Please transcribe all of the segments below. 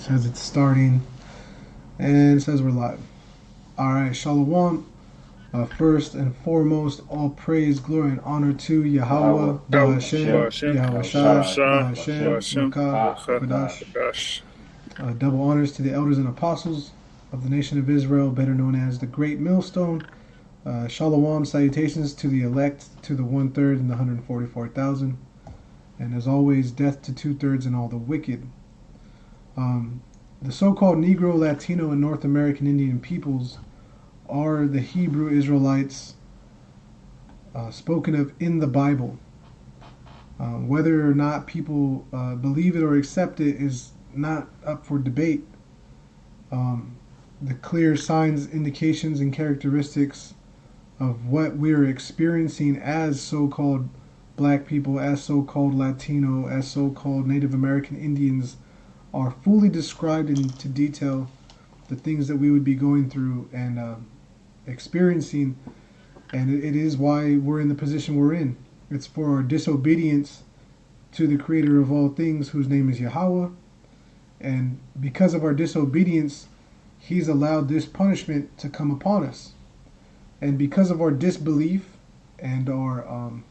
says it's starting, and it says we're live. Alright, Shalom. First and foremost, all praise, glory, and honor to Yahawah, Bahashem, Yahawashai, Bahashem, Makah, Kodash. Double honors to the elders and apostles of the nation of Israel, better known as the Great Millstone. Shalom, salutations to the elect, to the 1/3 and the 144,000. And as always, death to 2/3 and all the wicked. The so-called Negro, Latino, and North American Indian peoples are the Hebrew Israelites spoken of in the Bible. Whether or not people believe it or accept it is not up for debate. The clear signs, indications, and characteristics of what we're experiencing as so-called black people, as so-called Latino, as so-called Native American Indians are fully described into detail. The things that we would be going through and experiencing, and it is why we're in the position we're in. It's for our disobedience to the creator of all things, whose name is Yahawah, and because of our disobedience, he's allowed this punishment to come upon us. And because of our disbelief and our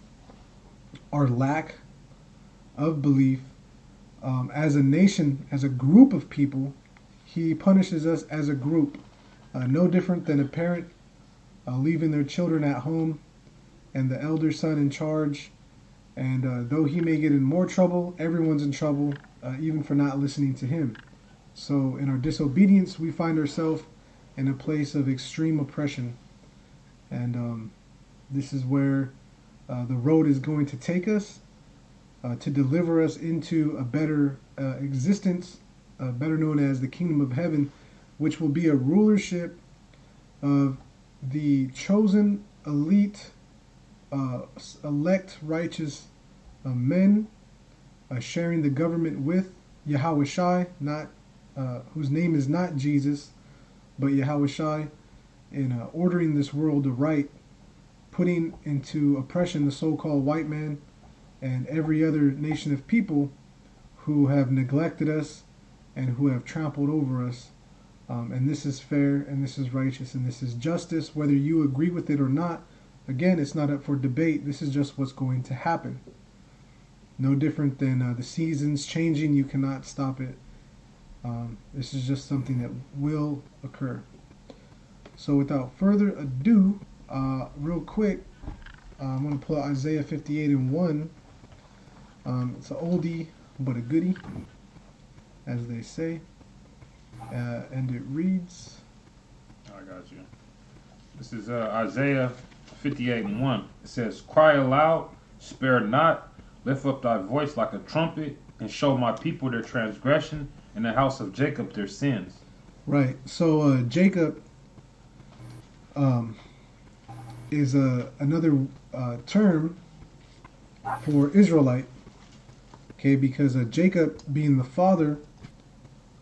lack of belief, as a nation, as a group of people, he punishes us as a group, no different than a parent leaving their children at home and the elder son in charge. And though he may get in more trouble, everyone's in trouble, even for not listening to him. So in our disobedience, we find ourselves in a place of extreme oppression. And this is where the road is going to take us to deliver us into a better existence, better known as the kingdom of heaven, which will be a rulership of the chosen, elite, elect, righteous men sharing the government with YAHAWASHI, not whose name is not Jesus, but YAHAWASHI, in ordering this world aright, putting into oppression the so-called white man and every other nation of people who have neglected us and who have trampled over us. And this is fair, and this is righteous, and this is justice, whether you agree with it or not. Again, it's not up for debate. This is just what's going to happen. No different than the seasons changing. You cannot stop it. This is just something that will occur. So without further ado, real quick, I'm going to pull out Isaiah 58:1. It's an oldie, but a goodie, as they say. And it reads... I got you. This is Isaiah 58:1. It says, "Cry aloud, spare not, lift up thy voice like a trumpet, and show my people their transgression, and the house of Jacob their sins." Right. So Jacob is another term for Israelite. Okay, because Jacob being the father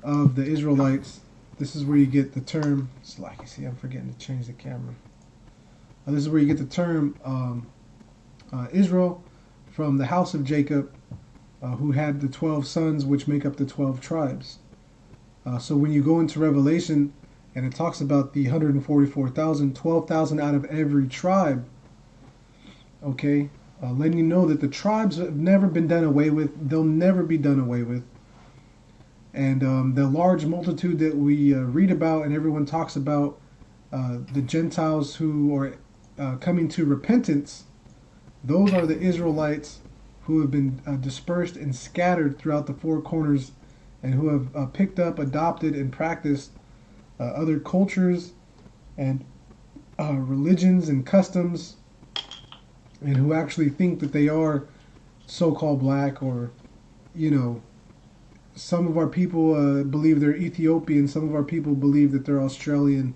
of the Israelites, this is where you get the term. It's like, you see, I'm forgetting to change the camera. This is where you get the term Israel, from the house of Jacob, who had the 12 sons, which make up the 12 tribes. So when you go into Revelation, and it talks about the 144,000, 12,000 out of every tribe, okay, letting you know that the tribes have never been done away with. They'll never be done away with. And the large multitude that we read about and everyone talks about, the Gentiles who are coming to repentance, those are the Israelites who have been dispersed and scattered throughout the four corners, and who have picked up, adopted, and practiced other cultures and religions and customs, and who actually think that they are so-called black, or, you know, some of our people believe they're Ethiopian, some of our people believe that they're Australian,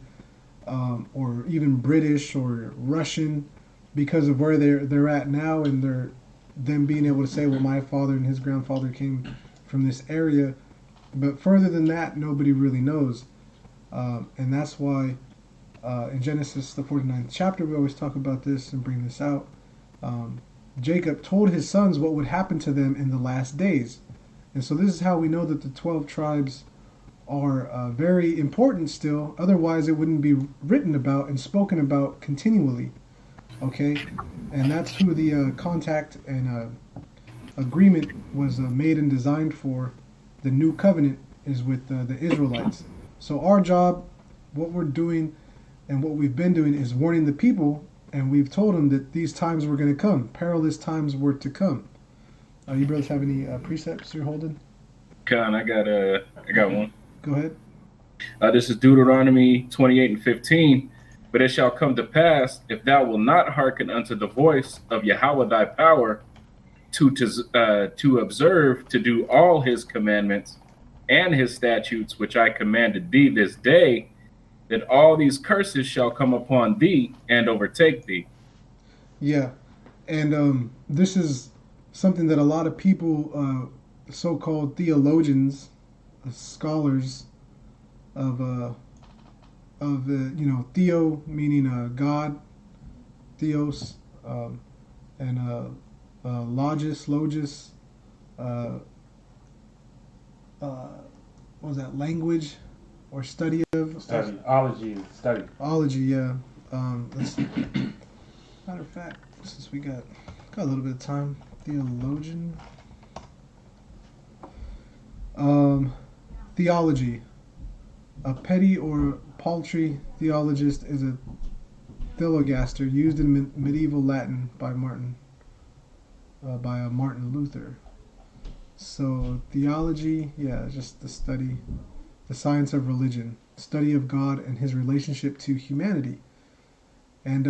or even British or Russian, because of where they're at now, and them being able to say, well, my father and his grandfather came from this area. But further than that, nobody really knows. And that's why in Genesis, the 49th chapter, we always talk about this and bring this out. Jacob told his sons what would happen to them in the last days. And so this is how we know that the 12 tribes are very important still. Otherwise, it wouldn't be written about and spoken about continually. Okay, and that's who the contact and agreement was made and designed for. The new covenant is with the Israelites. So our job, what we're doing, and what we've been doing is warning the people, and we've told them that these times were going to come. Perilous times were to come. You brothers have any precepts you're holding? Con, I got one. Go ahead. This is Deuteronomy 28:15. But it shall come to pass, if thou wilt not hearken unto the voice of Yahawah thy power, to observe, to do all his commandments and his statutes, which I commanded thee this day, that all these curses shall come upon thee and overtake thee. Yeah, and this is something that a lot of people, so-called theologians, scholars of theo meaning God, theos, and logis, what was that, language or study of? Ology. Ology, yeah. Matter of fact, since we got a little bit of time, theologian. Theology. A petty or paltry theologist is a theologaster used in medieval Latin by Martin Luther. So theology, yeah, just the study, the science of religion, study of God and his relationship to humanity. And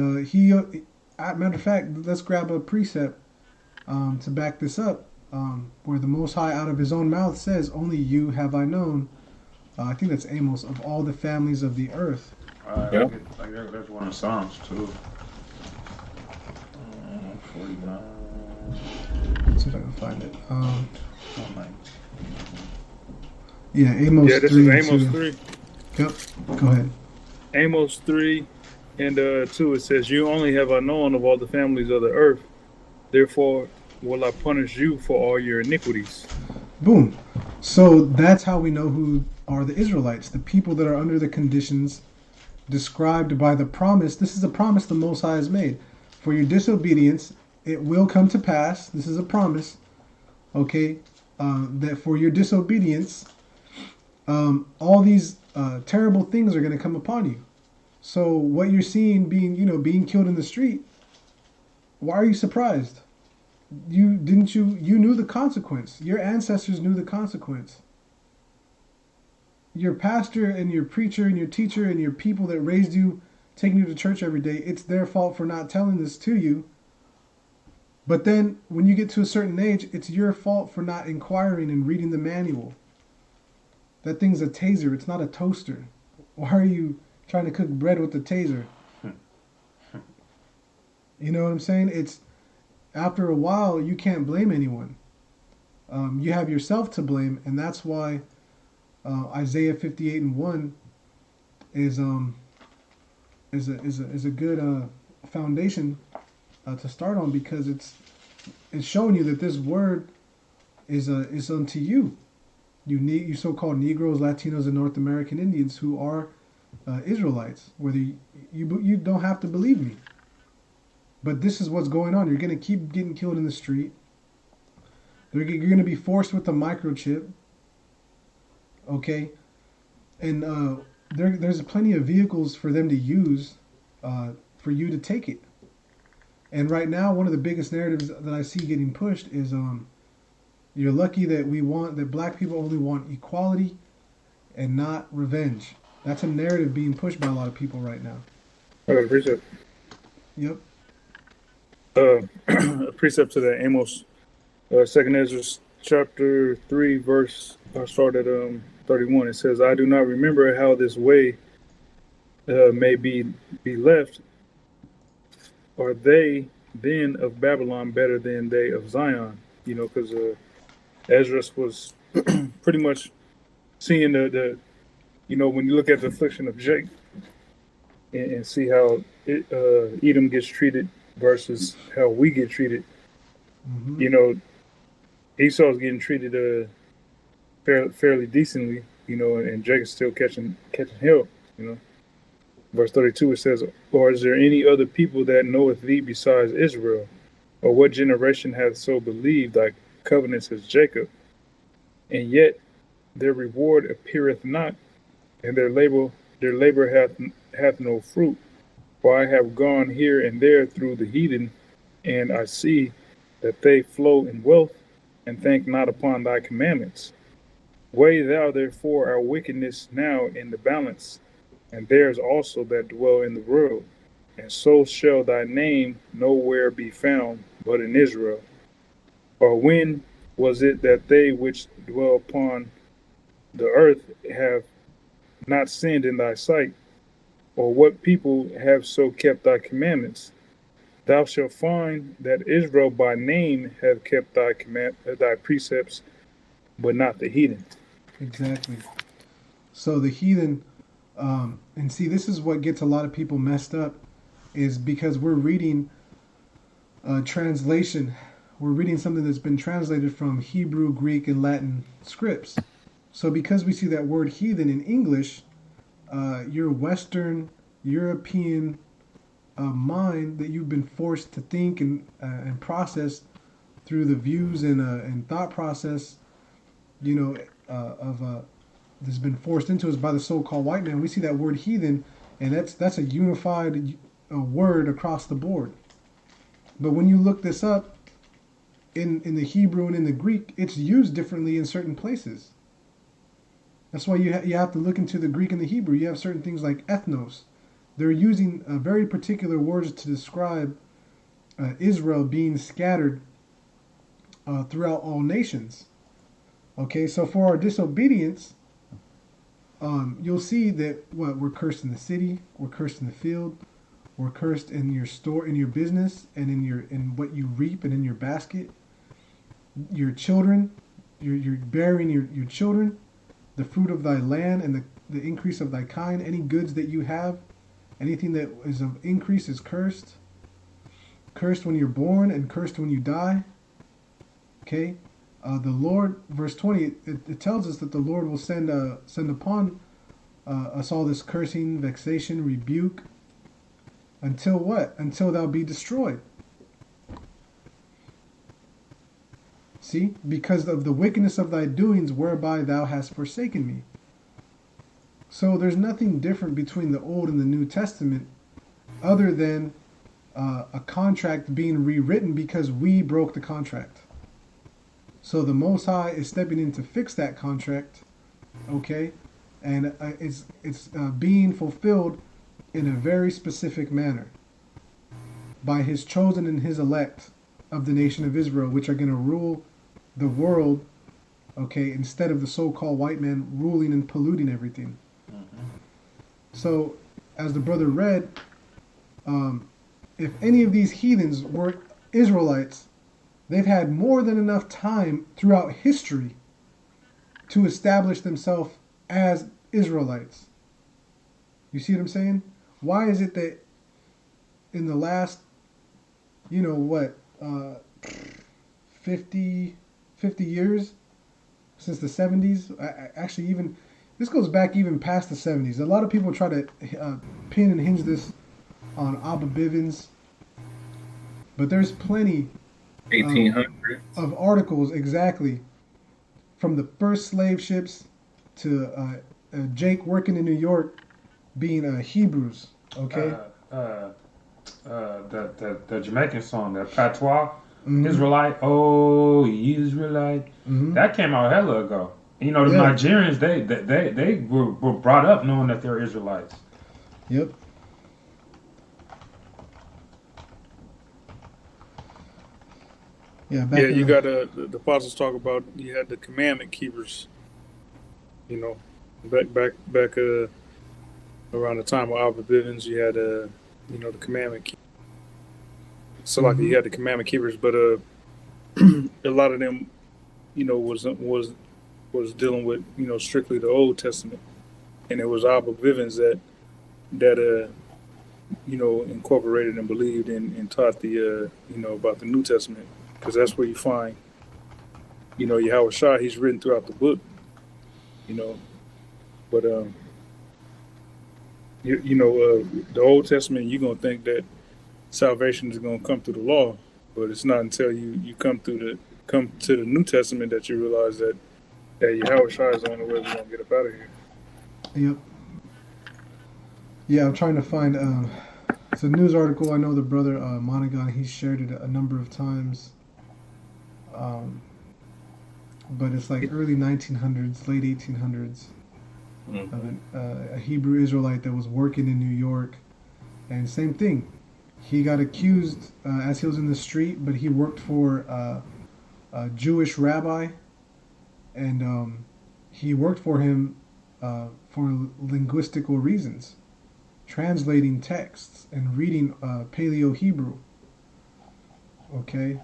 matter of fact, let's grab a precept to back this up, where the Most High out of his own mouth says, "Only you have I known." I think that's Amos, of all the families of the earth. Yep. There's one in Psalms too. 49. Let's see if I can find it. Yeah, Amos 3. Yeah, this is Amos 3. Yep, go ahead. Amos 3 and 2, it says, "You only have I known of all the families of the earth. Therefore will I punish you for all your iniquities." Boom. So that's how we know who are the Israelites, the people that are under the conditions described by the promise. This is a promise the Most High has made. For your disobedience, it will come to pass. This is a promise, okay, that for your disobedience, all these terrible things are going to come upon you. So what you're seeing being killed in the street, why are you surprised? You knew the consequence. Your ancestors knew the consequence. Your pastor and your preacher and your teacher and your people that raised you, taking you to church every day, it's their fault for not telling this to you. But then when you get to a certain age, it's your fault for not inquiring and reading the manual. That thing's a taser. It's not a toaster. Why are you trying to cook bread with the taser? You know what I'm saying? It's after a while, you can't blame anyone. You have yourself to blame, and that's why Isaiah 58:1 is a good foundation to start on, because it's showing you that this word is unto you. You so-called Negroes, Latinos, and North American Indians who are Israelites. Whether you don't have to believe me. But this is what's going on. You're going to keep getting killed in the street. You're going to be forced with the microchip. Okay? And there's plenty of vehicles for them to use for you to take it. And right now, one of the biggest narratives that I see getting pushed is you're lucky that black people only want equality and not revenge. That's a narrative being pushed by a lot of people right now. A precept. Yep. A precept to that Amos, 2nd Ezra chapter 3 verse. I start at 31. It says, "I do not remember how this way may be left. Are they then of Babylon better than they of Zion?" You know, because Ezra was pretty much seeing the when you look at the affliction of Jacob and see how Edom gets treated versus how we get treated. Mm-hmm. Esau's getting treated fairly decently, and Jacob's still catching hell. Verse 32 it says, "Or is there any other people that knoweth thee besides Israel? Or what generation hath so believed thy covenants as Jacob? And yet their reward appeareth not, and their labor hath no fruit. For I have gone here and there through the heathen, and I see that they flow in wealth, and think not upon thy commandments. Weigh thou therefore our wickedness now in the balance, and theirs also that dwell in the world, and so shall thy name nowhere be found but in Israel. Or when was it that they which dwell upon the earth have not sinned in thy sight? Or what people have so kept thy commandments? Thou shalt find that Israel by name have kept thy precepts, but not the heathen." Exactly. So the heathen, and see, this is what gets a lot of people messed up, is because we're reading a translation. We're reading something that's been translated from Hebrew, Greek, and Latin scripts. So because we see that word heathen in English, your Western European mind that you've been forced to think and process through the views and thought process, that's been forced into us by the so-called white man. We see that word heathen, and that's a unified word across the board. But when you look this up in the Hebrew and in the Greek, it's used differently in certain places. That's why you have to look into the Greek and the Hebrew. You have certain things like ethnos. They're using very particular words to describe Israel being scattered throughout all nations. Okay, so for our disobedience, you'll see that we're cursed in the city, we're cursed in the field, we're cursed in your store, in your business, and in what you reap and in your basket. Your children, you're bearing your children, the fruit of thy land, and the increase of thy kind. Any goods that you have, anything that is of increase is cursed. Cursed when you're born and cursed when you die. Okay. The Lord, verse 20, it tells us that the Lord will send upon us all this cursing, vexation, rebuke, until what? Until thou be destroyed. See? Because of the wickedness of thy doings, whereby thou hast forsaken me. So there's nothing different between the Old and the New Testament other than a contract being rewritten because we broke the contract. So the Most High is stepping in to fix that contract, okay? And it's being fulfilled in a very specific manner by his chosen and his elect of the nation of Israel, which are going to rule the world, okay, instead of the so-called white man ruling and polluting everything. Mm-hmm. So, as the brother read, if any of these heathens were Israelites, they've had more than enough time throughout history to establish themselves as Israelites. You see what I'm saying? Why is it that in the last, 50 years, since the 70s, actually even, this goes back even past the 70s. A lot of people try to pin and hinge this on Abba Bivens, but there's plenty 1800s of articles exactly from the first slave ships to Jake working in New York being Hebrews. Okay. The Jamaican song, the patois, mm-hmm. Israelite, oh Israelite, mm-hmm. that came out hella ago. And, the Nigerians, they were brought up knowing that they're Israelites. Yep. Yeah, you got the apostles talk about, you had the commandment keepers, back around the time of Albert Bivens, you had the commandment keepers. So like you had the commandment keepers, but a lot of them, was dealing with strictly the Old Testament, and it was Albert Bivens that incorporated and believed and taught the about the New Testament. Because that's where you find, YAHAWASHI, he's written throughout the book, But the Old Testament, you're gonna think that salvation is gonna come through the law, but it's not until you come to the New Testament that you realize that Yahawashi is the only way we're gonna get up out of here. Yep. Yeah, I'm trying to find. It's a news article. I know the brother Monaghan. He shared it a number of times. But it's like early 1900s, late 1800s. Of a Hebrew Israelite that was working in New York, and same thing. He got accused as he was in the street, but he worked for a Jewish rabbi, and he worked for him for linguistical reasons, translating texts and reading Paleo Hebrew. Okay,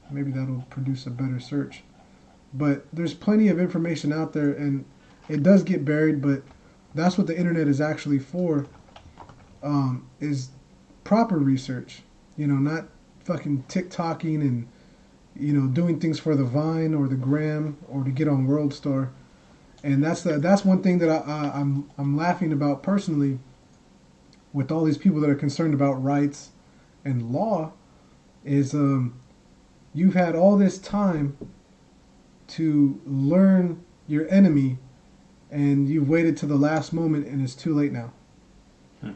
maybe that'll produce a better search. But there's plenty of information out there, and it does get buried, but that's what the internet is actually for, is proper research. Not fucking TikToking and, doing things for the Vine or the Gram or to get on World Star. And that's one thing that I'm laughing about personally with all these people that are concerned about rights and law is you've had all this time to learn your enemy, and you've waited to the last moment, and it's too late now.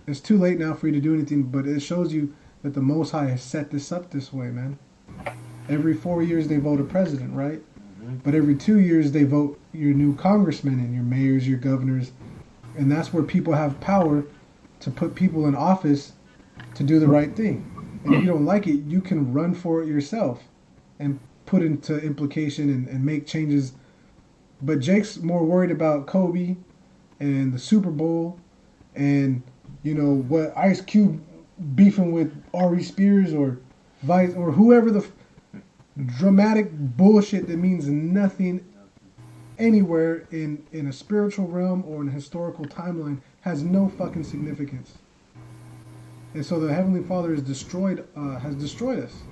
It's too late now for you to do anything, but it shows you that the Most High has set this up this way, man. Every 4 years they vote a president, right? But every 2 years they vote your new congressmen and your mayors, your governors, and that's where people have power to put people in office to do the right thing. And if you don't like it, you can run for it yourself and put into implication and make changes. But Jake's more worried about Kobe and the Super Bowl and, what Ice Cube beefing with Ari Spears or Vice or whoever the dramatic bullshit that means nothing anywhere in a spiritual realm or in a historical timeline has no fucking significance. And so the Heavenly Father has destroyed us.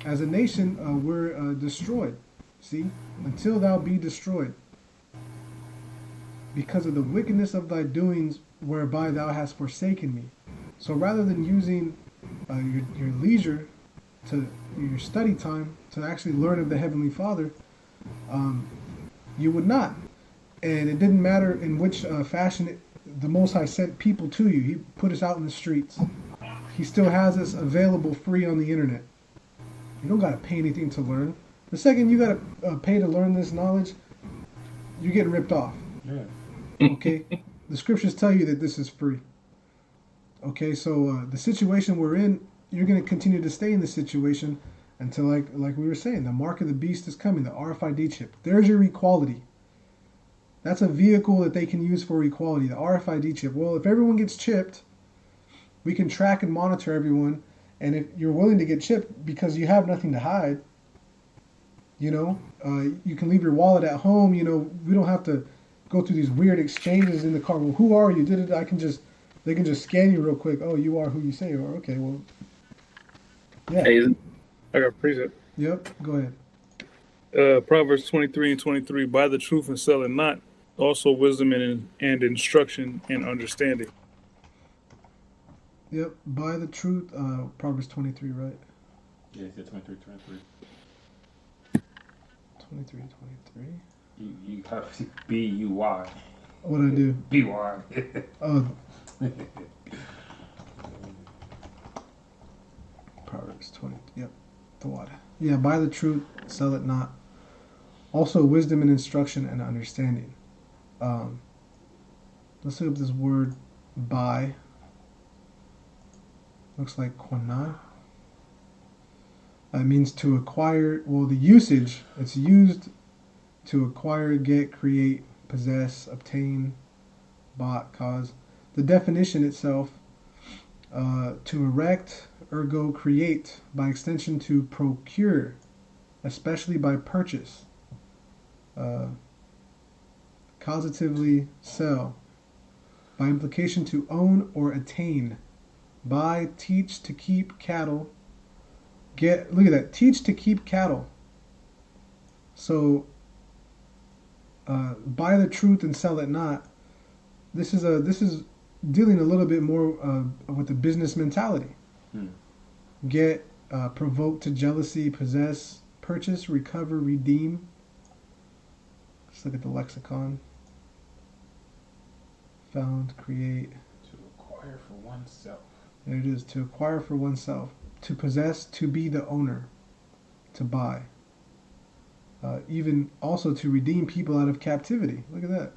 As a nation, we're destroyed. See? Until thou be destroyed. Because of the wickedness of thy doings, whereby thou hast forsaken me. So rather than using your leisure, your study time, to actually learn of the Heavenly Father, you would not. And it didn't matter in which fashion the Most High sent people to you. He put us out in the streets. He still has us available free on the internet. You don't got to pay anything to learn. The second you got to pay to learn this knowledge, you're getting ripped off. Yeah. Okay? The scriptures tell you that this is free. Okay, so the situation we're in, you're going to continue to stay in this situation until, like we were saying, the mark of the beast is coming, the RFID chip. There's your equality. That's a vehicle that they can use for equality, the RFID chip. Well, if everyone gets chipped, we can track and monitor everyone. And if you're willing to get chipped because you have nothing to hide, you can leave your wallet at home. We don't have to go through these weird exchanges in the car. Well, who are you? They can just scan you real quick. Oh, you are who you say you are. Okay, well, yeah. I got a precept. Yep, go ahead. Proverbs 23:23. Buy the truth and sell it not. Also wisdom and instruction and understanding. Yep, buy the truth. Proverbs 23, right? Yeah, it's 23. 23. You have to B-U-Y. What'd I do? B-Y. Oh. Proverbs 20. Yep, the water. Yeah, buy the truth, sell it not. Also wisdom and instruction and understanding. Let's look up this word buy. Looks like quana. It means to acquire. Well, the usage, it's used to acquire, get, create, possess, obtain, bought, cause. The definition itself, to erect, ergo create, by extension to procure, especially by purchase. Causatively sell, by implication to own or attain. Buy, teach, to keep cattle. Get, look at that, teach to keep cattle. So, buy the truth and sell it not. This is dealing a little bit more with the business mentality. Get provoked to jealousy, possess, purchase, recover, redeem. Let's look at the lexicon. Found, create. To acquire for oneself. There it is. To acquire for oneself. To possess, to be the owner. To buy. Even also to redeem people out of captivity. Look at that.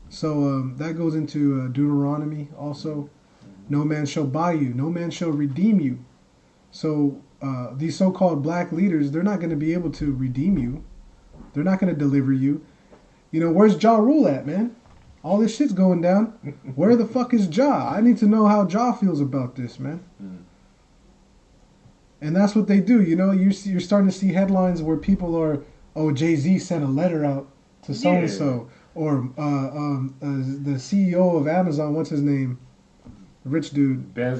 So that goes into Deuteronomy also. No man shall buy you. No man shall redeem you. So these so-called black leaders, they're not going to be able to redeem you. They're not going to deliver you. You know, where's Ja Rule at, man? All this shit's going down. Where the fuck is Ja? I need to know how Ja feels about this, man. And that's what they do. You know, you're starting to see headlines where people are, oh, Jay-Z sent a letter out to so-and-so. Or the CEO of Amazon, what's his name? Rich dude. Jeff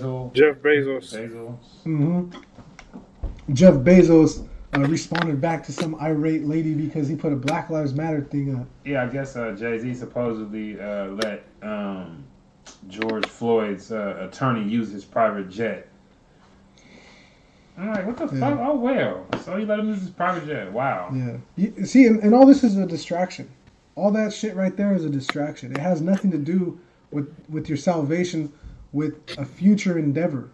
Bezos. Mm-hmm. Jeff Bezos responded back to some irate lady because he put a Black Lives Matter thing up. Yeah, I guess Jay-Z supposedly let George Floyd's attorney use his private jet. I'm like, what the fuck? Oh, well. So he let him use his private jet. Wow. Yeah. You, see, and all this is a distraction. All that shit right there is a distraction. It has nothing to do with your salvation, with a future endeavor.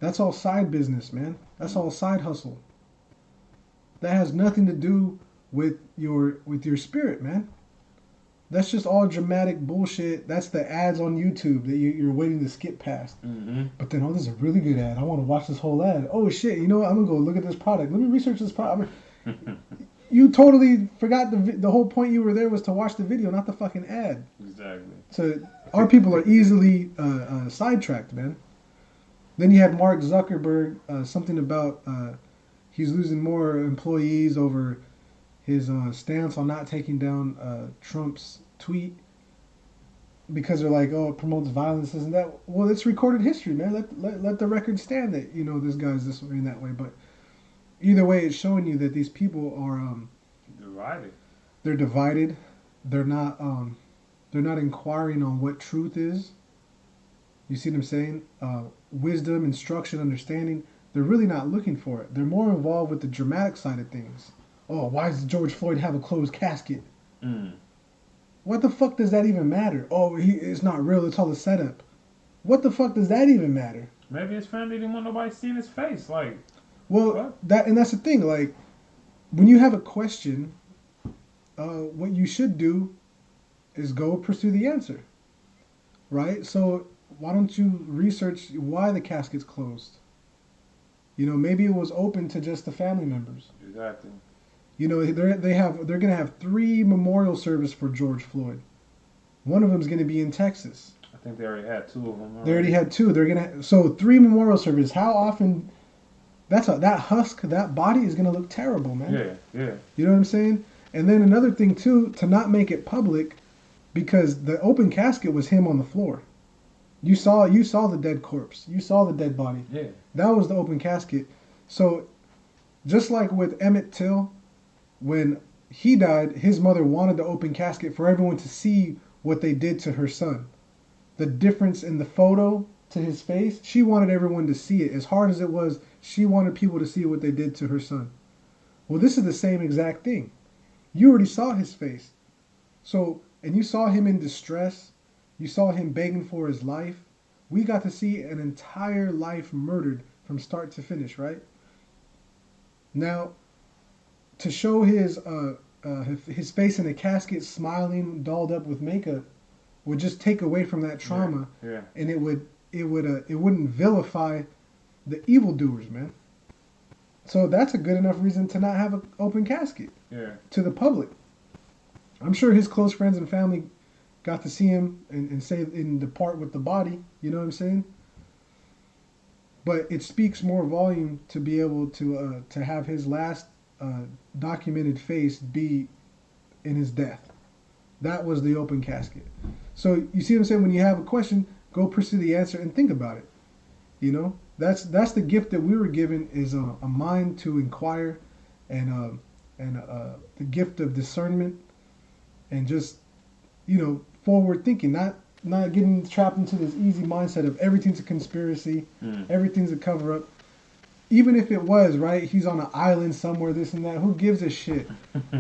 That's all side business, man. That's all side hustle. That has nothing to do with your spirit, man. That's just all dramatic bullshit. That's the ads on YouTube that you're waiting to skip past. But then, oh, this is a really good ad. I want to watch this whole ad. Oh, shit, you know what? I'm going to go look at this product. Let me research this product. You totally forgot the whole point you were there was to watch the video, not the fucking ad. Exactly. So our people are easily sidetracked, man. Then you had Mark Zuckerberg, something about he's losing more employees over his stance on not taking down Trump's tweet because they're like, oh, it promotes violence, isn't that? Well, it's recorded history, man. Let the record stand that, you know, this guy's this way and that way. But either way, it's showing you that these people are divided. They're divided. They're not inquiring on what truth is. You see what I'm saying? Wisdom, instruction, understanding. They're really not looking for it. They're more involved with the dramatic side of things. Oh, why does George Floyd have a closed casket? What the fuck does that even matter? Oh, it's not real. It's all a setup. What the fuck does that even matter? Maybe his family didn't want nobody seeing his face. Like, well, what? that's the thing. Like, when you have a question, what you should do is go pursue the answer, right? So why don't you research why the casket's closed? You know, maybe it was open to just the family members. Exactly. You know, they're gonna have 3 memorial service for George Floyd. One of them is gonna be in Texas. I think they already had 2 of them. They already had 2. So 3 memorial service. How often? That husk, that body is gonna look terrible, man. Yeah. You know what I'm saying? And then another thing too, to not make it public, because the open casket was him on the floor. You saw the dead corpse. You saw the dead body. Yeah. That was the open casket. So just like with Emmett Till, when he died, his mother wanted the open casket for everyone to see what they did to her son. The difference in the photo to his face, she wanted everyone to see it. As hard as it was, she wanted people to see what they did to her son. Well, this is the same exact thing. You already saw his face. So, and you saw him in distress. You saw him begging for his life. We got to see an entire life murdered from start to finish, right? Now, to show his face in a casket, smiling, dolled up with makeup, would just take away from that trauma, and it wouldn't vilify the evildoers, man. So that's a good enough reason to not have an open casket to the public. I'm sure his close friends and family got to see him and say and depart with the body. You know what I'm saying? But it speaks more volume to be able to have his last documented face be in his death. That was the open casket. So you see what I'm saying? When you have a question, go pursue the answer and think about it. You know, that's the gift that we were given, is a mind to inquire, and the gift of discernment, and just forward thinking, not getting trapped into this easy mindset of everything's a conspiracy, everything's a cover up. Even if it was, right, he's on an island somewhere, this and that, who gives a shit?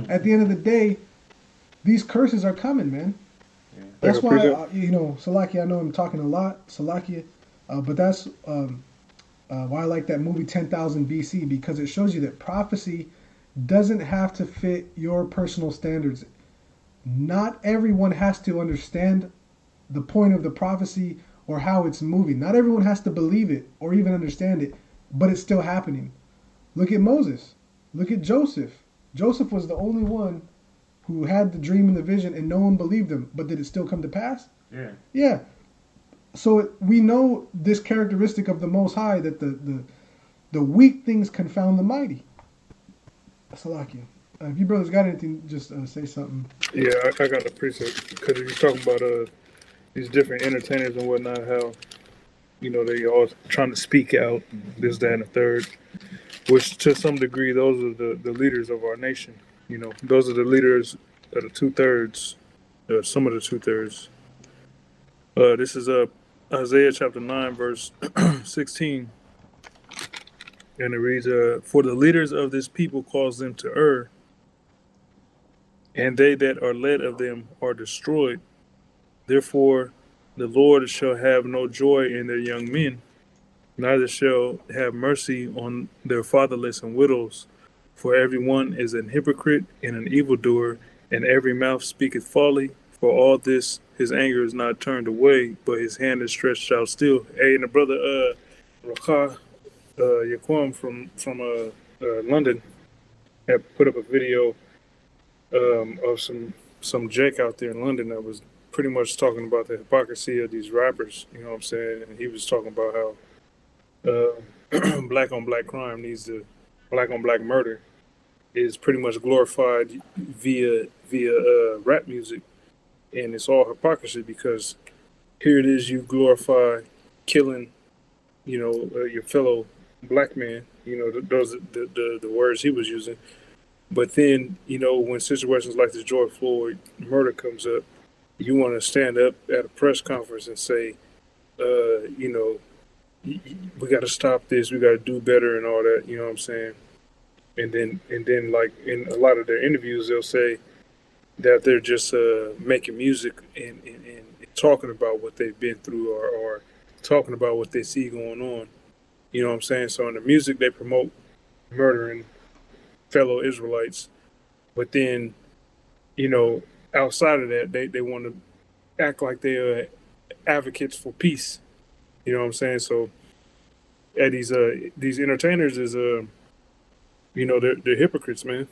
At the end of the day, these curses are coming, man. Yeah. That's why, Salakia, I know I'm talking a lot, Salakia, but that's why I like that movie 10,000 BC, because it shows you that prophecy doesn't have to fit your personal standards. Not everyone has to understand the point of the prophecy or how it's moving. Not everyone has to believe it or even understand it, but it's still happening. Look at Moses. Look at Joseph. Joseph was the only one who had the dream and the vision, and no one believed him. But did it still come to pass? Yeah. Yeah. So we know this characteristic of the Most High, that the weak things confound the mighty. Salakia. If you brothers got anything, just say something. Yeah, I got a precept because you're talking about these different entertainers and whatnot, how they all trying to speak out, this, that, and the third. Which to some degree, those are the leaders of our nation. Those are the leaders of the 2/3, some of the 2/3. This is Isaiah chapter 9, verse 16. And it reads, "For the leaders of this people cause them to err, and they that are led of them are destroyed. Therefore the Lord shall have no joy in their young men, neither shall have mercy on their fatherless and widows. For everyone is an hypocrite and an evildoer, and every mouth speaketh folly. For all this his anger is not turned away, but his hand is stretched out still." Hey, and the brother Rakah Yaquam from London had put up a video of some Jake out there in London that was pretty much talking about the hypocrisy of these rappers. You know what I'm saying? And he was talking about how black on black crime black on black murder is pretty much glorified via rap music, and it's all hypocrisy because here it is, you glorify killing, your fellow black man. Those are the words he was using. But then, when situations like the George Floyd murder comes up, you want to stand up at a press conference and say, we got to stop this, we got to do better and all that, you know what I'm saying? And then like in a lot of their interviews, they'll say that they're just making music and talking about what they've been through or talking about what they see going on. You know what I'm saying? So in the music, they promote murdering fellow Israelites. But then, outside of that, they want to act like they are advocates for peace. You know what I'm saying? So these entertainers is they're hypocrites, man.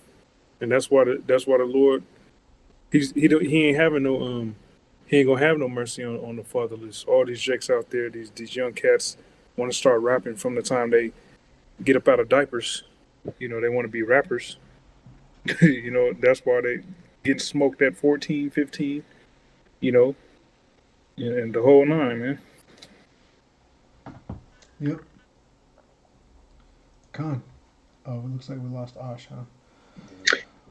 And that's why the Lord he ain't gonna have no mercy on the fatherless. All these jakes out there, these young cats want to start rapping from the time they get up out of diapers. They want to be rappers. That's why they getting smoked at 14, 15, and the whole nine, man. Yep. Khan. Oh, it looks like we lost Ash, huh?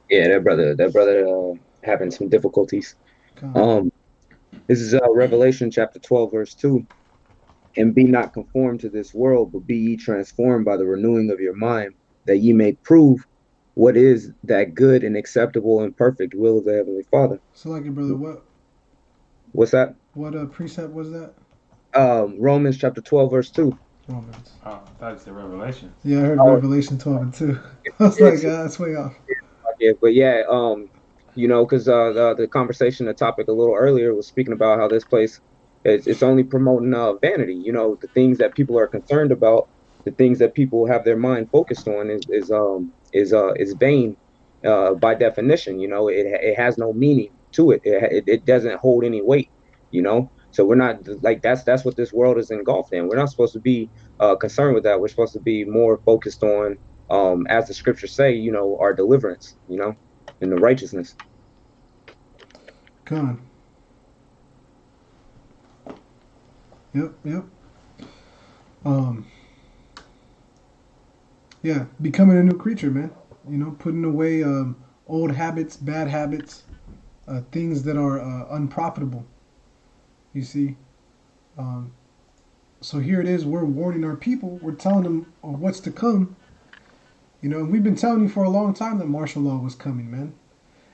Yeah, that brother having some difficulties. Khan. This is Revelation chapter 12, verse 2. "And be not conformed to this world, but be ye transformed by the renewing of your mind, that ye may prove what is that good and acceptable and perfect will of the Heavenly Father." So, like, brother, what's that? What precept was that? Romans chapter 12, verse 2. Romans. Oh, I thought you said Revelation. Yeah, I heard Revelation 12 and 2. I was like, that's way off. Yeah, but yeah, because the conversation, the topic a little earlier was speaking about how this place it's only promoting vanity. The things that people are concerned about, the things that people have their mind focused on is vain by definition. It has no meaning to it. It doesn't hold any weight. So we're not like that's what this world is engulfed in. We're not supposed to be concerned with that. We're supposed to be more focused on, as the scriptures say, our deliverance, and the righteousness. Khan. Yep. Yeah, becoming a new creature, man. Putting away old habits, bad habits, things that are unprofitable. You see, so here it is. We're warning our people. We're telling them what's to come. You know, and we've been telling you for a long time that martial law was coming, man.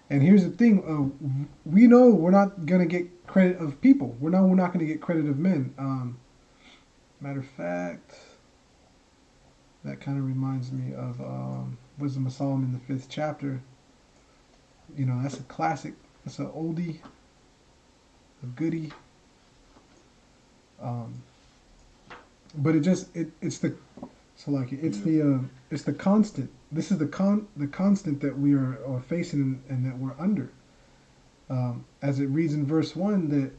And here's the thing: we know we're not gonna get credit of people. We're not gonna get credit of men. Matter of fact, that kind of reminds me of Wisdom of Solomon, the 5th chapter. You know, that's a classic. That's an oldie, a goodie. But it's the constant. This is the constant that we are facing and that we're under. As it reads in verse 1 that,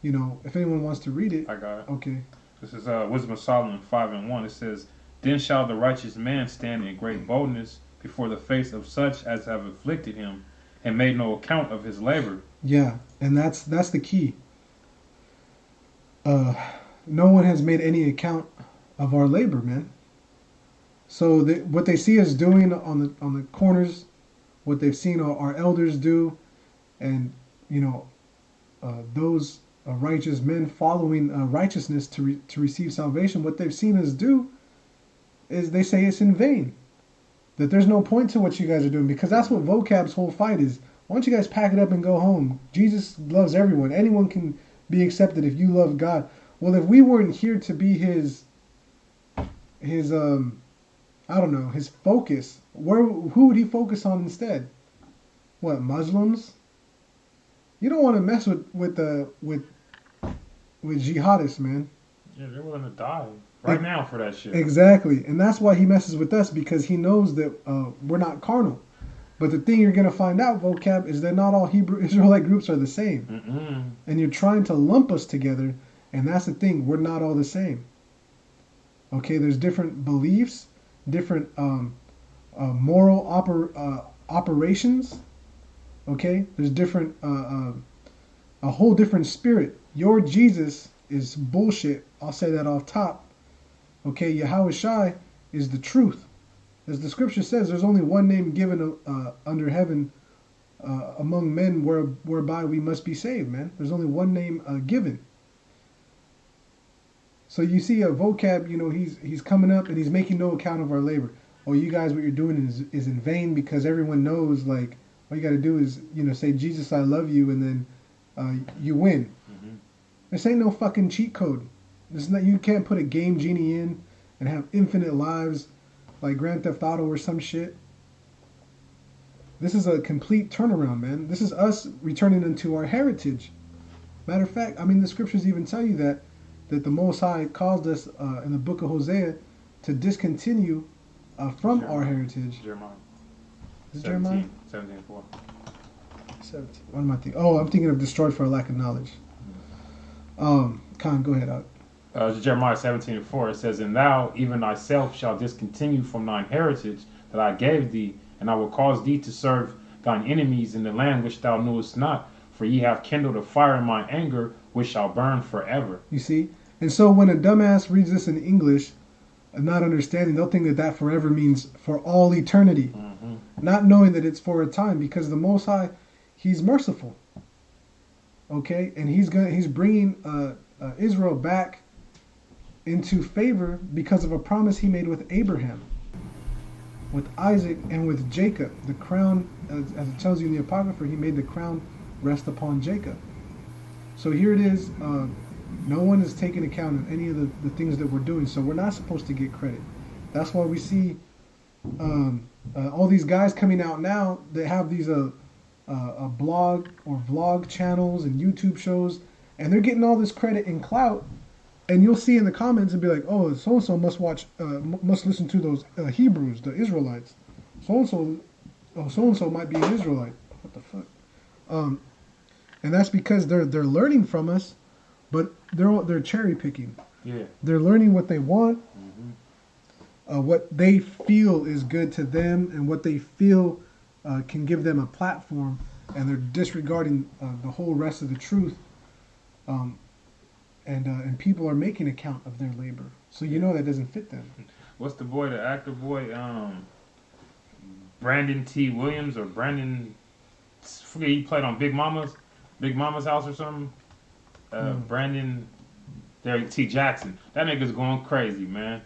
you know, if anyone wants to read it. I got it. Okay. This is Wisdom of Solomon 5:1. It says, "Then shall the righteous man stand in great boldness before the face of such as have afflicted him, and made no account of his labor." Yeah, and that's the key. No one has made any account of our labor, man. So what they see us doing on the corners, what they've seen our elders do, and you know, those righteous men following righteousness to receive salvation, what they've seen us do is they say it's in vain. That there's no point to what you guys are doing, because that's what vocab's whole fight is. Why don't you guys pack it up and go home? Jesus loves everyone. Anyone can be accepted if you love God. Well, if we weren't here to be his I don't know, his focus, who would he focus on instead? What, Muslims? You don't want to mess with jihadists, man. Yeah, they're willing to die right now for that shit. Exactly, and that's why he messes with us, because he knows that we're not carnal. But the thing you're gonna find out, vocab, is that not all Hebrew Israelite groups are the same. And you're trying to lump us together, and that's the thing. We're not all the same. Okay, there's different beliefs, different moral operations. Okay, there's different a whole different spirit. Your Jesus is bullshit. I'll say that off top. Okay, YAHAWASHI is the truth. As the scripture says, there's only one name given under heaven among men whereby we must be saved, man. There's only one name given. So you see a vocab, you know, he's coming up and he's making no account of our labor. Oh, you guys, what you're doing is in vain, because everyone knows, like, all you got to do is, you know, say, Jesus, I love you, and then you win. This ain't no fucking cheat code. This is not, you can't put a game genie in and have infinite lives like Grand Theft Auto or some shit. This is a complete turnaround, man. This is us returning into our heritage. Matter of fact, I mean, the scriptures even tell you that the Most High caused us in the book of Hosea to discontinue from our heritage. Jeremiah. Is it Jeremiah? 17:4. 17. What am I thinking? Oh, I'm thinking of destroyed for a lack of knowledge. Khan, go ahead. Jeremiah 17:4. It says, "And thou, even thyself, shall discontinue from thine heritage that I gave thee, and I will cause thee to serve thine enemies in the land which thou knewest not. For ye have kindled a fire in my anger, which shall burn forever." You see? And so when a dumbass reads this in English, not understanding, they'll think that forever means for all eternity. Not knowing that it's for a time, because the Most High, he's merciful. Okay? And he's bringing Israel back into favor because of a promise he made with Abraham, with Isaac, and with Jacob. The crown, as it tells you in the Apocrypha, he made the crown rest upon Jacob. So here it is. No one is taking account of any of the things that we're doing, so we're not supposed to get credit. That's why we see all these guys coming out now that have these blog or vlog channels and YouTube shows, and they're getting all this credit and clout. And you'll see in the comments and be like, "Oh, so and so must listen to those Hebrews, the Israelites. So and so might be an Israelite." What the fuck? And that's because they're learning from us, but they're cherry picking. Yeah. They're learning what they want, what they feel is good to them, and what they feel can give them a platform, and they're disregarding the whole rest of the truth. And people are making account of their labor, so you know that doesn't fit them. What's the boy, the actor boy, Brandon T. Williams or Brandon? forget he played on Big Mama's house or something. Brandon Derek T. Jackson. That nigga's going crazy, man.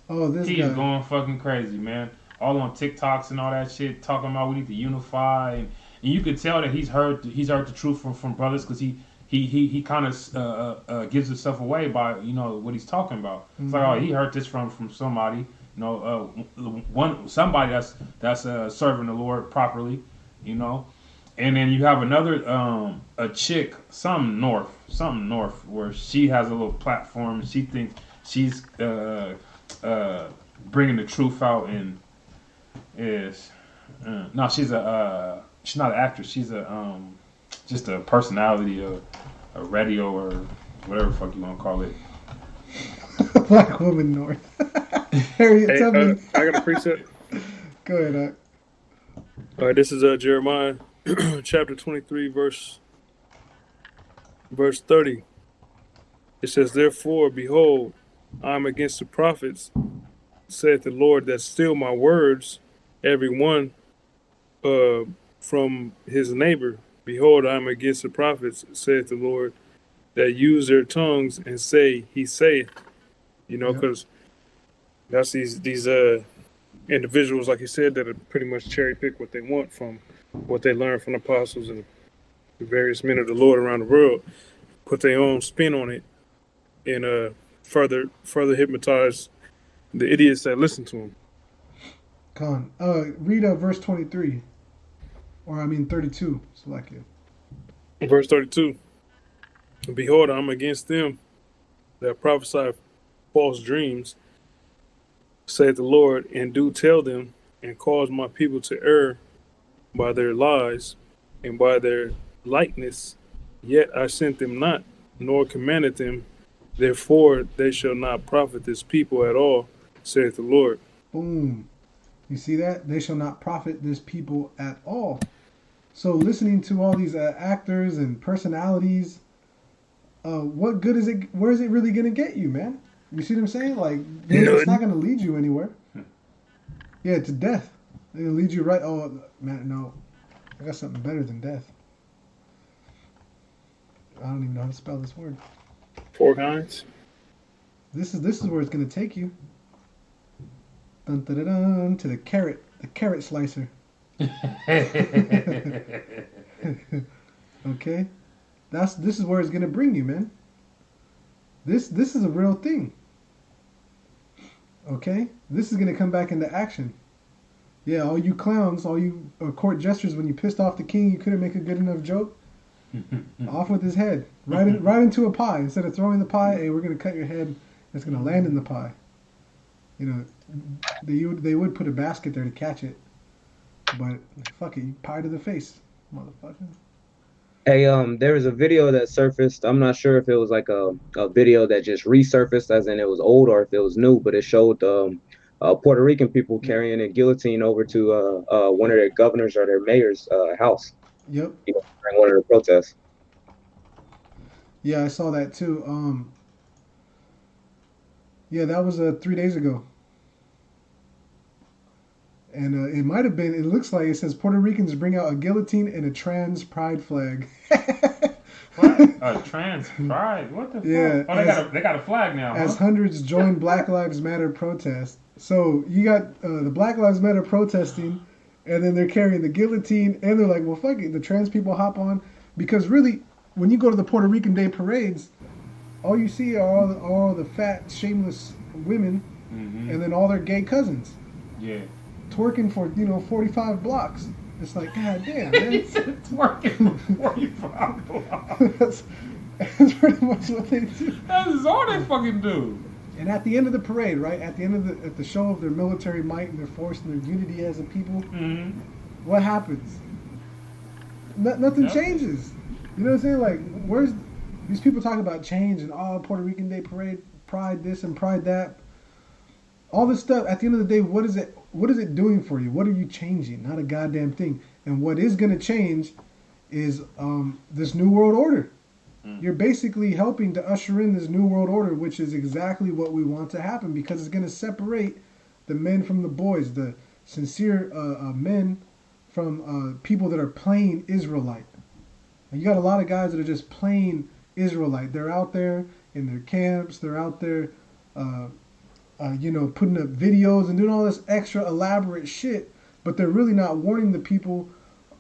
Oh, this He guy. is going fucking crazy, man. All on TikToks and all that shit, talking about we need to unify, and you could tell that he's heard the truth from brothers, because he kind of gives himself away by what he's talking about. It's like, oh, he heard this from somebody, somebody that's serving the Lord properly, And then you have another a chick, something north, where she has a little platform. She thinks she's bringing the truth out, and is no, she's not an actress. She's just a personality, a radio or whatever the fuck you want to call it. Black woman north. Harriet, Hey, tell me. I got a precept. Go ahead. All right, this is Jeremiah chapter 23, verse 30. It says, "Therefore, behold, I am against the prophets, saith the Lord, that steal my words, every one from his neighbor. Behold, I am against the prophets, saith the Lord, that use their tongues and say, he saith." Because that's these individuals, like you said, that are pretty much cherry pick what they want from what they learned from the apostles and the various men of the Lord around the world, put their own spin on it, and further hypnotize the idiots that listen to them. Con. Read verse 23. Or 32. Select it. Verse 32. "Behold, I am against them that prophesy false dreams, saith the Lord, and do tell them, and cause my people to err by their lies and by their likeness. Yet I sent them not, nor commanded them. Therefore they shall not profit this people at all, saith the Lord." Boom. You see that? They shall not profit this people at all. So listening to all these actors and personalities, what good is it? Where is it really going to get you, man? You see what I'm saying? Like, it's not going to lead you anywhere. Yeah, to death. It'll lead you right. Oh, man, no. I got something better than death. I don't even know how to spell this word. 4 kinds. This is where it's going to take you. Dun, dun, dun, dun, to the carrot slicer. Okay, this is where it's gonna bring you, man. This is a real thing. Okay, this is gonna come back into action. Yeah, all you clowns, all you court jesters, when you pissed off the king, you couldn't make a good enough joke. Off with his head, right into a pie. Instead of throwing the pie, hey, we're gonna cut your head. It's gonna land in the pie. They would put a basket there to catch it. But fuck it, pie to the face, motherfucker. Hey, there was a video that surfaced. I'm not sure if it was like a video that just resurfaced, as in it was old, or if it was new, but it showed Puerto Rican people carrying a guillotine over to one of their governors or their mayor's house. Yep. During one of the protests. Yeah, I saw that too. Yeah, that was 3 days ago. And it might have been, it looks like it says Puerto Ricans bring out a guillotine and a trans pride flag. What? A trans pride? What the Yeah, fuck? Oh, they got a flag now, as huh? hundreds join Black Lives Matter protest. So you got the Black Lives Matter protesting, and then they're carrying the guillotine, and they're like, well, fuck it, the trans people hop on. Because really, when you go to the Puerto Rican Day parades, all you see are all the fat, shameless women, and then all their gay cousins. Yeah. Twerking for 45 blocks. It's like, god damn, man. He said twerking for 45 blocks. that's pretty much what they do. That is all they fucking do. And at the end of the parade, right, at the end of the show of their military might and their force and their unity as a people, what happens? Nothing changes. You know what I'm saying? Like, where's these people talking about change and Puerto Rican Day parade, pride this and pride that. All this stuff, at the end of the day, what is it doing for you? What are you changing? Not a goddamn thing. And what is going to change is this new world order. You're basically helping to usher in this new world order, which is exactly what we want to happen, because it's going to separate the men from the boys, the sincere men from people that are plain Israelite. And you got a lot of guys that are just plain Israelite. They're out there in their camps. They're out there, putting up videos and doing all this extra elaborate shit. But they're really not warning the people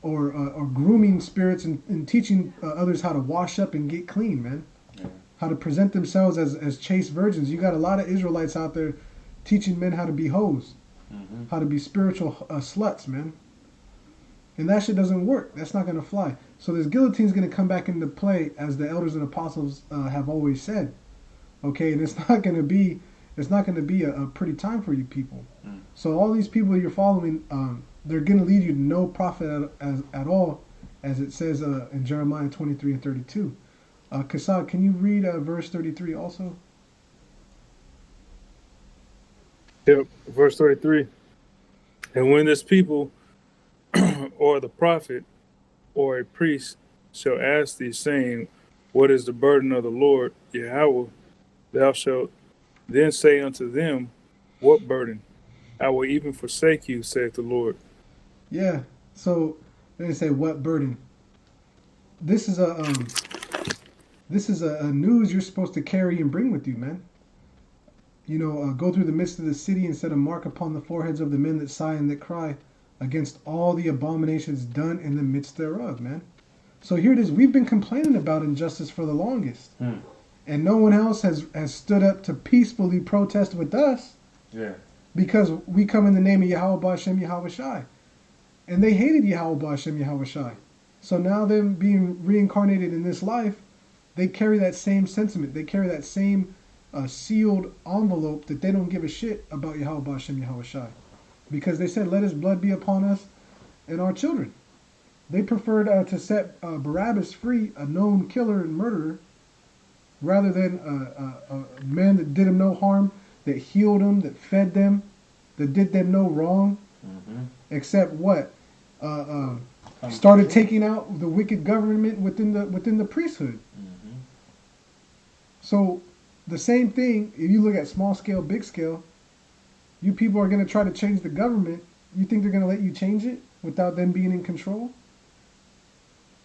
or grooming spirits and teaching others how to wash up and get clean, man. Yeah. How to present themselves as chaste virgins. You got a lot of Israelites out there teaching men how to be hoes, how to be spiritual sluts, man. And that shit doesn't work. That's not going to fly. So this guillotine is going to come back into play, as the elders and apostles have always said. Okay, and it's not going to be a pretty time for you people. So all these people you're following, they're going to lead you to no profit at all, as it says in Jeremiah 23 and 32. Kasad, can you read verse 33 also? Yep, verse 33. And when this people or the prophet or a priest shall ask thee, saying, what is the burden of the Lord Yahawah? Thou shalt then say unto them, what burden? I will even forsake you, saith the Lord. Yeah. So they say, what burden? This is a news you're supposed to carry and bring with you, man. Go through the midst of the city and set a mark upon the foreheads of the men that sigh and that cry against all the abominations done in the midst thereof, man. So here it is. We've been complaining about injustice for the longest. And no one else has stood up to peacefully protest with us. Yeah. Because we come in the name of YAHAWASHI, YAHAWASHI. And they hated YAHAWASHI, YAHAWASHI. So now them being reincarnated in this life, they carry that same sentiment. They carry that same sealed envelope that they don't give a shit about YAHAWASHI, YAHAWASHI. Because they said, let his blood be upon us and our children. They preferred to set Barabbas free, a known killer and murderer, rather than a man that did him no harm, that healed them, that fed them, that did them no wrong, except what? Started taking out the wicked government within the priesthood. So the same thing, if you look at small scale, big scale, you people are going to try to change the government. You think they're going to let you change it without them being in control?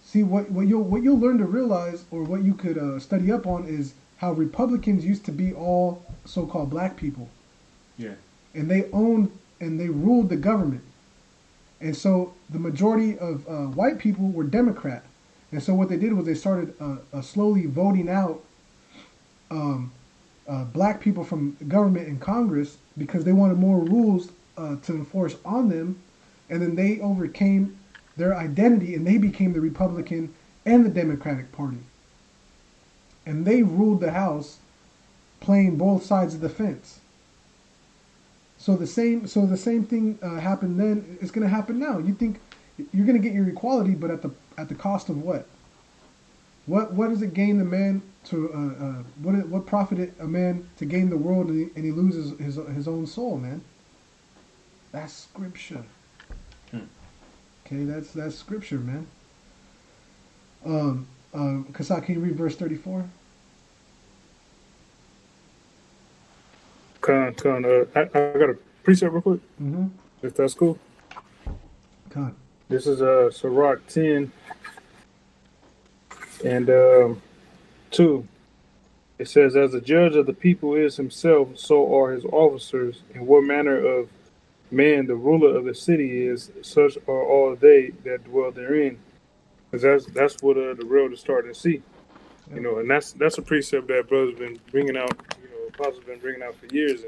See, what you'll learn to realize, or what you could study up on, is how Republicans used to be all so-called black people. Yeah. And they owned and they ruled the government. And so the majority of white people were Democrat. And so what they did was they started slowly voting out black people from government and Congress because they wanted more rules to enforce on them. And then they overcame their identity and they became the Republican and the Democratic Party. And they ruled the House, playing both sides of the fence. So the same thing happened then. It's going to happen now. You think you're going to get your equality, but at the cost of what? What does it gain the man to what profited a man to gain the world and he loses his own soul, man? That's scripture. Okay, that's scripture, man. Kasat, can you read verse 34? I got a precept real quick. If that's cool. Con. This is Sirach 10 and 2. It says, as the judge of the people is himself, so are his officers. In what manner of man the ruler of the city is, such are all they that dwell therein. Because that's what the world is starting to see. You know, and that's a precept that brother's been bringing out, apostles been bringing out for years,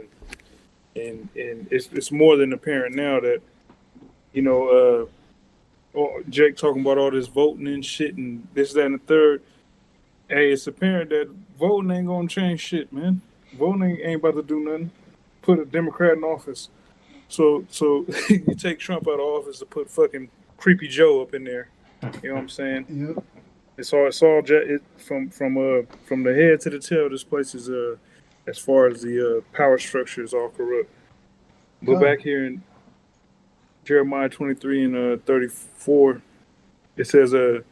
and it's more than apparent now that, Jake talking about all this voting and shit and this, that, and the third. Hey, it's apparent that voting ain't gonna change shit, man. Voting ain't about to do nothing. Put a Democrat in office. So you take Trump out of office to put fucking Creepy Joe up in there. You know what I'm saying? Yep. It's all from the head to the tail. This place is as far as the power structure is all corrupt. But back here in Jeremiah 23 and 34, it says, and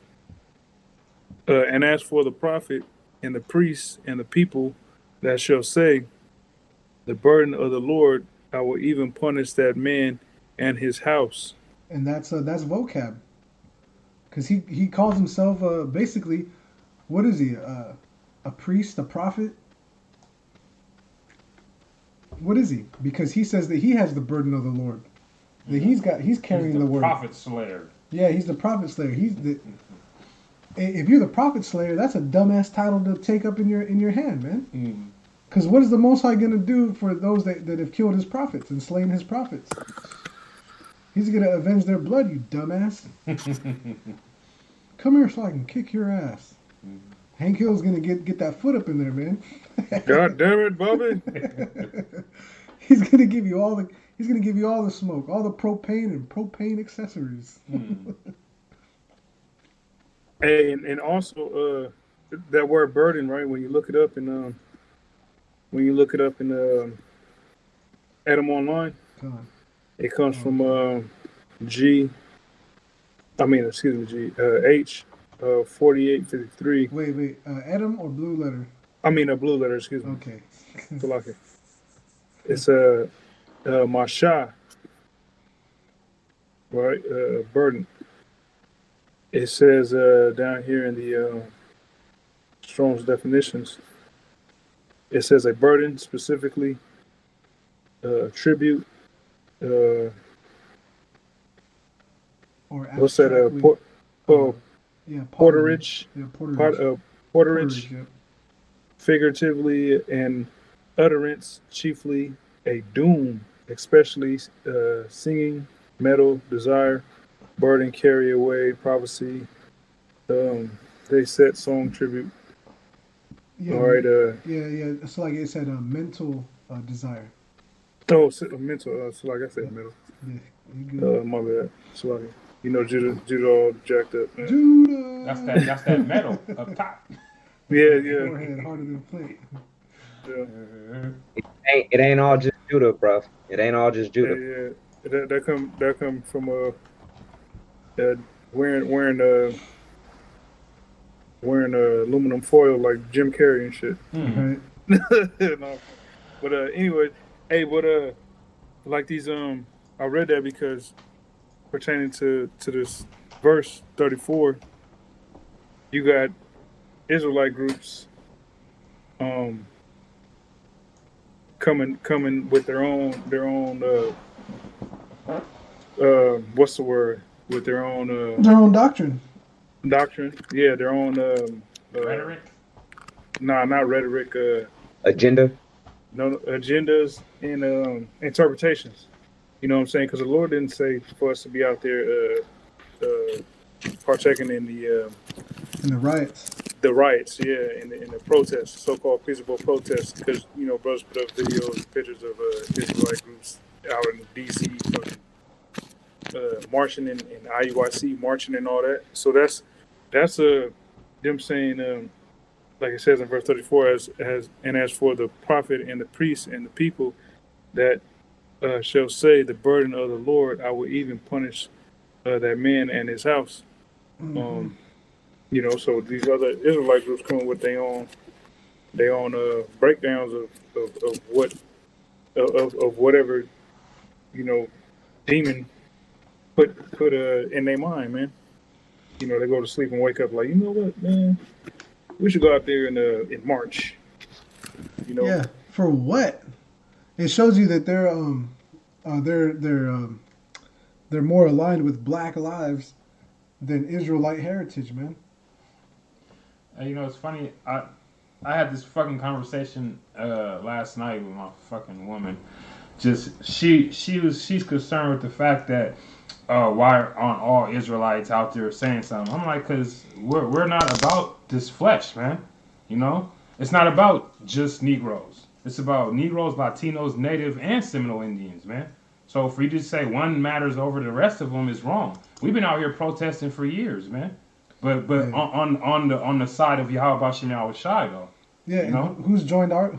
as for the prophet and the priests and the people that shall say, the burden of the Lord, I will even punish that man and his house. and that's vocab, because he calls himself basically, what is he, a priest, a prophet? What is he? Because he says that he has the burden of the Lord, that he's carrying the word. Prophet slayer. Yeah, he's the prophet slayer. He's the. If you're the prophet slayer, that's a dumbass title to take up in your hand, man. Because what is the Most High gonna do for those that have killed his prophets and slain his prophets? He's gonna avenge their blood, you dumbass. Come here so I can kick your ass. Hank Hill's gonna get that foot up in there, man. God damn it, Bobby! He's gonna give you all the smoke, all the propane and propane accessories. Hey, and also that word burden, right? When you look it up in Adam Online, it comes from H 4853. Wait, Adam or blue letter? I mean a blue letter, excuse me. Okay. It's Masha, right? Burden. It says down here in the Strong's definitions, it says a burden, specifically tribute. Or What's that? Porterage. Yeah, porterage. Porterage. Yeah. Figuratively, and utterance, chiefly a doom, especially singing, metal, desire, burden, carry away, prophecy. They set song tribute. Yeah, all right. Yeah. It's like it said, mental desire. Oh, mental. So like I said, metal. Yeah, you good. My bad. So like, Judah all jacked up, man. Judah. That's that metal up top. Yeah. Forehead harder than flint. Yeah. It ain't all just Judah, bro. It ain't all just Judah. Yeah. That come from wearing aluminum foil like Jim Carrey and shit. Right. No. But anyway, hey, like these I read that because pertaining to this verse 34, you got Israelite groups coming with their own what's the word, with their own doctrine. Yeah, their own Rhetoric. Nah, not rhetoric. Agenda. No, agendas and interpretations. You know what I'm saying? Because the Lord didn't say for us to be out there partaking in the riots. The riots, yeah, in the protests, so-called peaceable protests. Because brothers put up videos and pictures of Israelite groups out in D.C. Marching in IUIC, marching and all that. So that's them saying, like it says in verse 34, as for the prophet and the priest and the people that shall say the burden of the Lord, I will even punish that man and his house. Mm-hmm. So these other Israelite groups come with their own breakdowns of whatever demon put in their mind, man. They go to sleep and wake up like, you know what, man, we should go out there in March. Yeah, for what? It shows you that they're more aligned with Black lives than Israelite heritage, man. It's funny. I had this fucking conversation last night with my fucking woman. She's concerned with the fact that why aren't all Israelites out there saying something? I'm like, because we're not about this flesh, man. It's not about just Negroes. It's about Negroes, Latinos, Native, and Seminole Indians, man. So for you to say one matters over the rest of them is wrong. We've been out here protesting for years, man. But on the side of YAHAWASHI and YAHAWASHI though. Yeah, who's joined up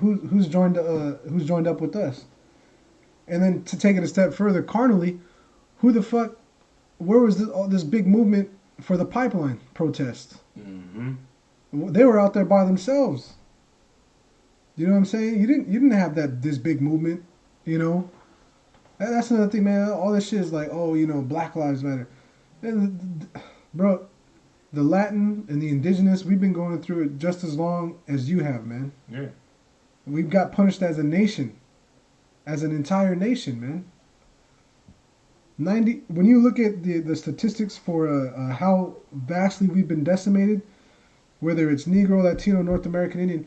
with us? And then to take it a step further, carnally, where was this big movement for the pipeline protest? Mm-hmm. They were out there by themselves. You know what I'm saying? You didn't have this big movement, That's another thing, man. All this shit is like, oh, Black Lives Matter. And, bro, the Latin and the indigenous, we've been going through it just as long as you have, man. Yeah. We've got punished as a nation, as an entire nation, man. When you look at the statistics for how vastly we've been decimated, whether it's Negro, Latino, North American Indian,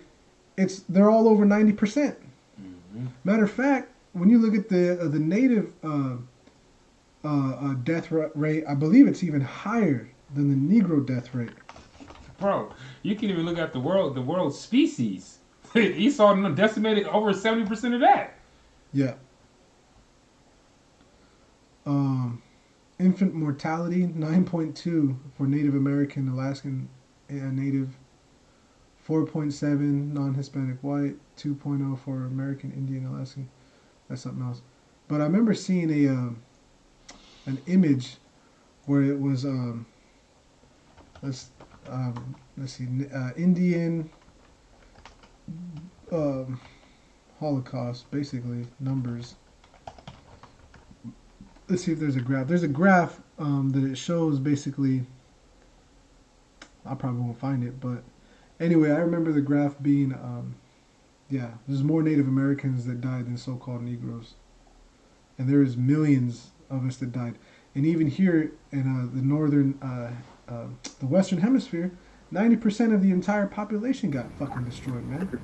they're all over 90%. Mm-hmm. Matter of fact, when you look at the native death rate, I believe it's even higher than the Negro death rate. Bro, you can even look at the world species. Esau decimated over 70% of that. Yeah. Infant mortality 9.2 for Native American, Alaskan, Native, 4.7 non-Hispanic white, 2.0 for American Indian, Alaskan. That's something else. But I remember seeing an image where it was let's see, Indian Holocaust, basically numbers. Let's see if there's a graph. There's a graph that it shows basically. I probably won't find it, but anyway, I remember the graph being, there's more Native Americans that died than so-called Negroes, and there is millions of us that died. And even here in the northern, the Western Hemisphere, 90% of the entire population got fucking destroyed, man.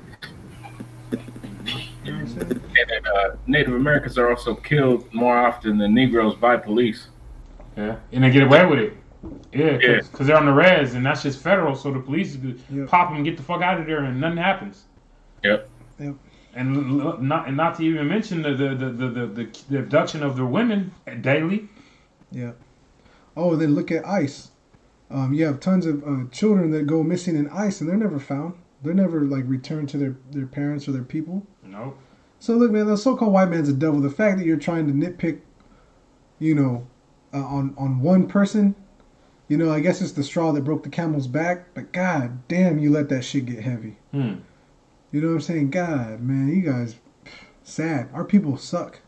You know what I'm saying? And then, Native Americans are also killed more often than Negroes by police. Yeah, and they get away with it. Yeah, because they're on the res, and that's just federal, so the police pop them and get the fuck out of there, and nothing happens. Yep. And not to even mention the abduction of their women daily. Yeah. Oh, then look at ICE. You have tons of children that go missing in ICE, and they're never found. They're never like returned to their parents or their people. Nope. So look, man, the so-called white man's a devil. The fact that you're trying to nitpick, on one person, I guess it's the straw that broke the camel's back. But god damn, you let that shit get heavy. You know what I'm saying? God, man, you guys, sad. Our people suck.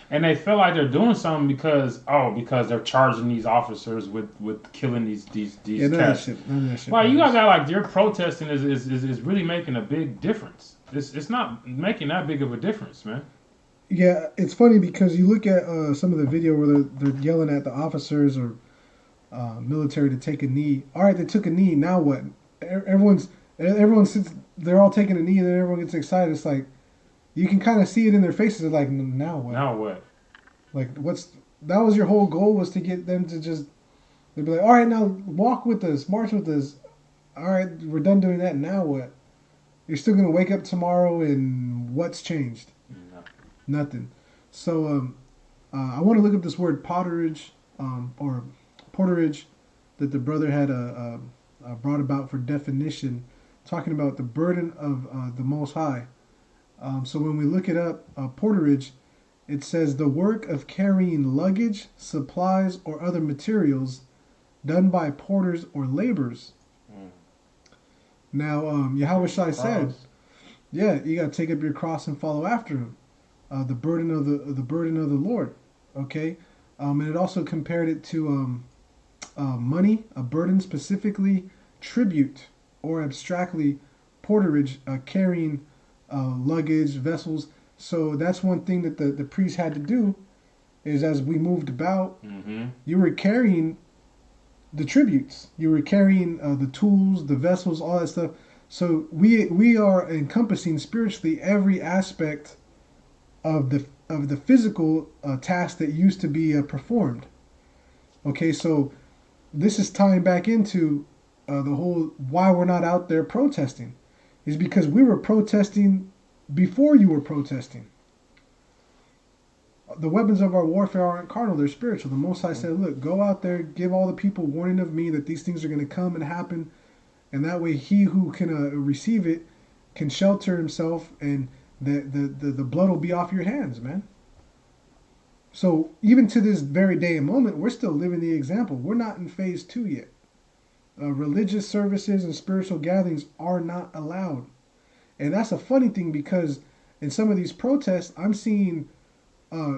And they feel like they're doing something because they're charging these officers with killing these cats. None of that shit. Well, you guys got like your protesting is really making a big difference. It's not making that big of a difference, man. Yeah, it's funny because you look at some of the video where they're yelling at the officers or military to take a knee. All right, they took a knee. Now what? Everyone sits. They're all taking a knee, and then everyone gets excited. It's like you can kind of see it in their faces. They're like, now what? Now what? Like, that was your whole goal, was to get them to just, they'd be like, all right, now walk with us, march with us. All right, we're done doing that. Now what? You're still going to wake up tomorrow and what's changed? Nothing. So I want to look up this word potterage, or porterage, that the brother had brought about for definition, talking about the burden of the Most High. So when we look it up, porterage, it says the work of carrying luggage, supplies, or other materials done by porters or laborers. Now, YAHAWASHI said, you got to take up your cross and follow after him. The burden of the Lord. Okay, and it also compared it to money, a burden, specifically tribute, or abstractly porterage, carrying luggage, vessels. So that's one thing that the priest had to do, is as we moved about, you were carrying the tributes, you were carrying the tools, the vessels, all that stuff. So we are encompassing spiritually every aspect of the physical task that used to be performed. Okay, so this is tying back into the whole why we're not out there protesting, is because we were protesting before you were protesting. The weapons of our warfare aren't carnal, they're spiritual. The Most High said, look, go out there, give all the people warning of me that these things are going to come and happen, and that way he who can receive it can shelter himself, and the blood will be off your hands, man. So even to this very day and moment, we're still living the example. We're not in phase 2 yet. Religious services and spiritual gatherings are not allowed. And that's a funny thing, because in some of these protests, I'm seeing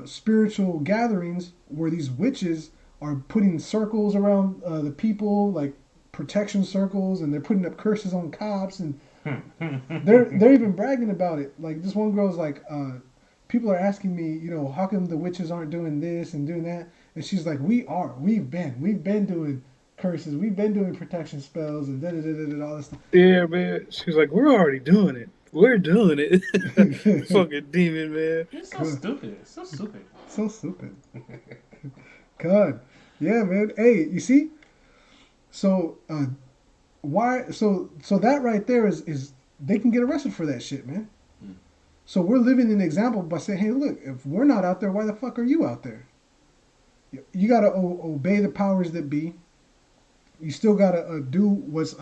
spiritual gatherings where these witches are putting circles around the people, like protection circles, and they're putting up curses on cops, and they're even bragging about it. Like this one girl's like, people are asking me, you know, how come the witches aren't doing this and doing that? And she's like, we've been doing curses, we've been doing protection spells and all this stuff. Yeah, man. She's like, we're already doing it. We're doing it. Fucking demon, man. You're so stupid. So stupid. So stupid. God. Yeah, man. Hey, you see? So why so that right there is they can get arrested for that shit, man. So we're living an example by saying, hey, look, if we're not out there, why the fuck are you out there? You got to obey the powers that be. You still got to do what's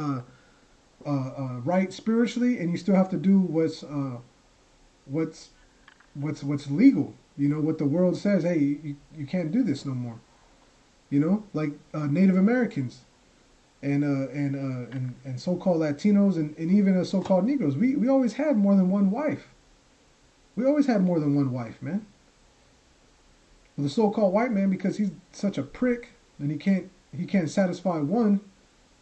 right spiritually, and you still have to do what's legal. You know what the world says. Hey, you can't do this no more. You know, like Native Americans and so-called Latinos and even so-called Negroes. We always had more than one wife. We always had more than one wife, man. Well, the so-called white man, because he's such a prick and he can't satisfy one,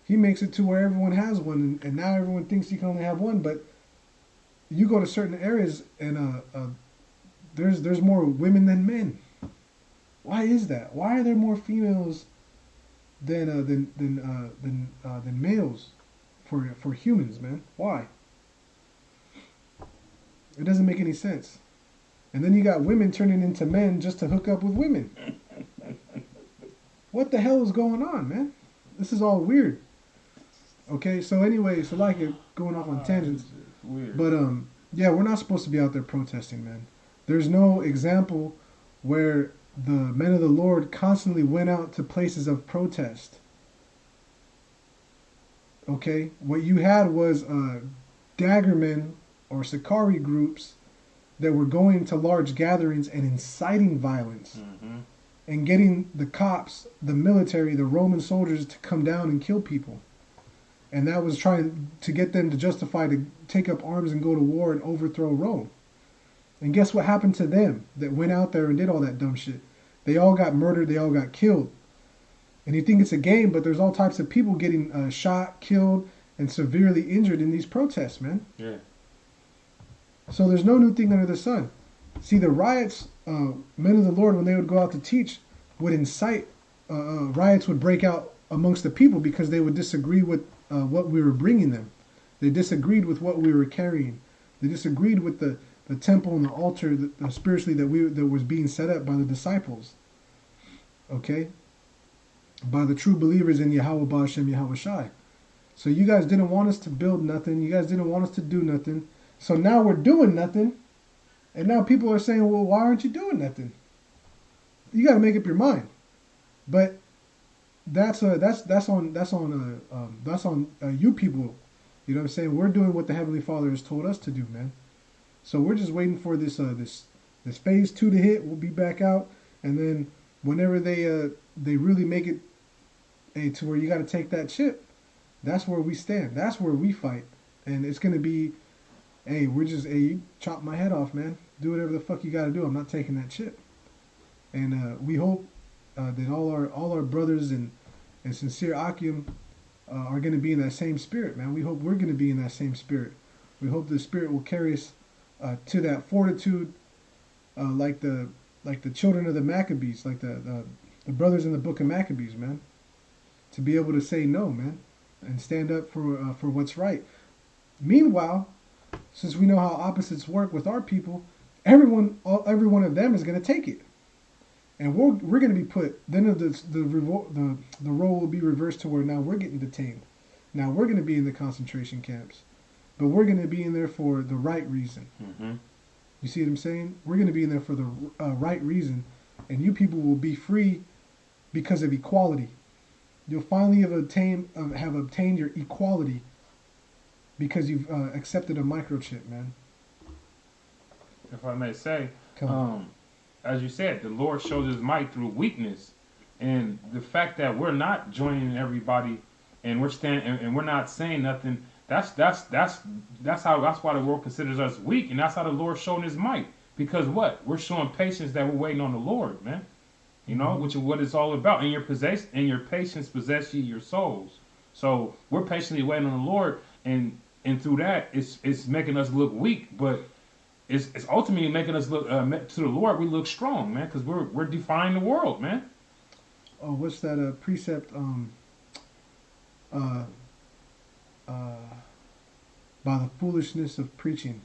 he makes it to where everyone has one, and now everyone thinks you can only have one. But you go to certain areas and there's more women than men. Why is that? Why are there more females than males for humans, man? Why? It doesn't make any sense. And then you got women turning into men just to hook up with women. What the hell is going on, man? This is all weird. Okay, so anyway, so like it going off on tangents. Weird. But yeah, we're not supposed to be out there protesting, man. There's no example where the men of the Lord constantly went out to places of protest. Okay, what you had was daggermen or Sakari groups that were going to large gatherings and inciting violence and getting the cops, the military, the Roman soldiers to come down and kill people. And that was trying to get them to justify to take up arms and go to war and overthrow Rome. And guess what happened to them that went out there and did all that dumb shit? They all got murdered. They all got killed. And you think it's a game, but there's all types of people getting shot, killed, and severely injured in these protests, man. Yeah. So there's no new thing under the sun. See, the riots, men of the Lord, when they would go out to teach, would incite, riots would break out amongst the people because they would disagree with what we were bringing them. They disagreed with what we were carrying. They disagreed with the temple and the altar spiritually that was being set up by the disciples. Okay? By the true believers in YAHAWAH, YAHAWASHI. So you guys didn't want us to build nothing. You guys didn't want us to do nothing. So now we're doing nothing. And now people are saying, well, why aren't you doing nothing? You got to make up your mind. But that's on you people. You know what I'm saying? We're doing what the Heavenly Father has told us to do, man. So we're just waiting for this phase 2 to hit. We'll be back out, and then whenever they really make it to where you got to take that chip, that's where we stand. That's where we fight, and it's gonna be, hey, you chop my head off, man. Do whatever the fuck you got to do. I'm not taking that chip. And we hope that all our brothers and sincere Akim are going to be in that same spirit, man. We hope we're going to be in that same spirit. We hope the Spirit will carry us to that fortitude, like the children of the Maccabees, like the brothers in the book of Maccabees, man. To be able to say no, man, and stand up for what's right. Meanwhile, since we know how opposites work with our people, every one of them is going to take it, and we're going to be put. Then the role will be reversed to where now we're getting detained. Now we're going to be in the concentration camps, but we're going to be in there for the right reason. Mm-hmm. You see what I'm saying? We're going to be in there for the right reason, and you people will be free because of equality. You'll finally have obtained your equality because you've accepted a microchip, man. If I may say, as you said, the Lord shows His might through weakness, and the fact that we're not joining everybody, and we're not saying nothing. That's why the world considers us weak, and that's how the Lord showed His might, Because what? We're showing patience that we're waiting on the Lord, man. You know, which is what it's all about. And your patience possess ye your souls. So we're patiently waiting on the Lord, and through that, it's making us look weak, but it's ultimately making us look to the Lord. We look strong, man, because we're defying the world, man. Oh, what's that precept? By the foolishness of preaching.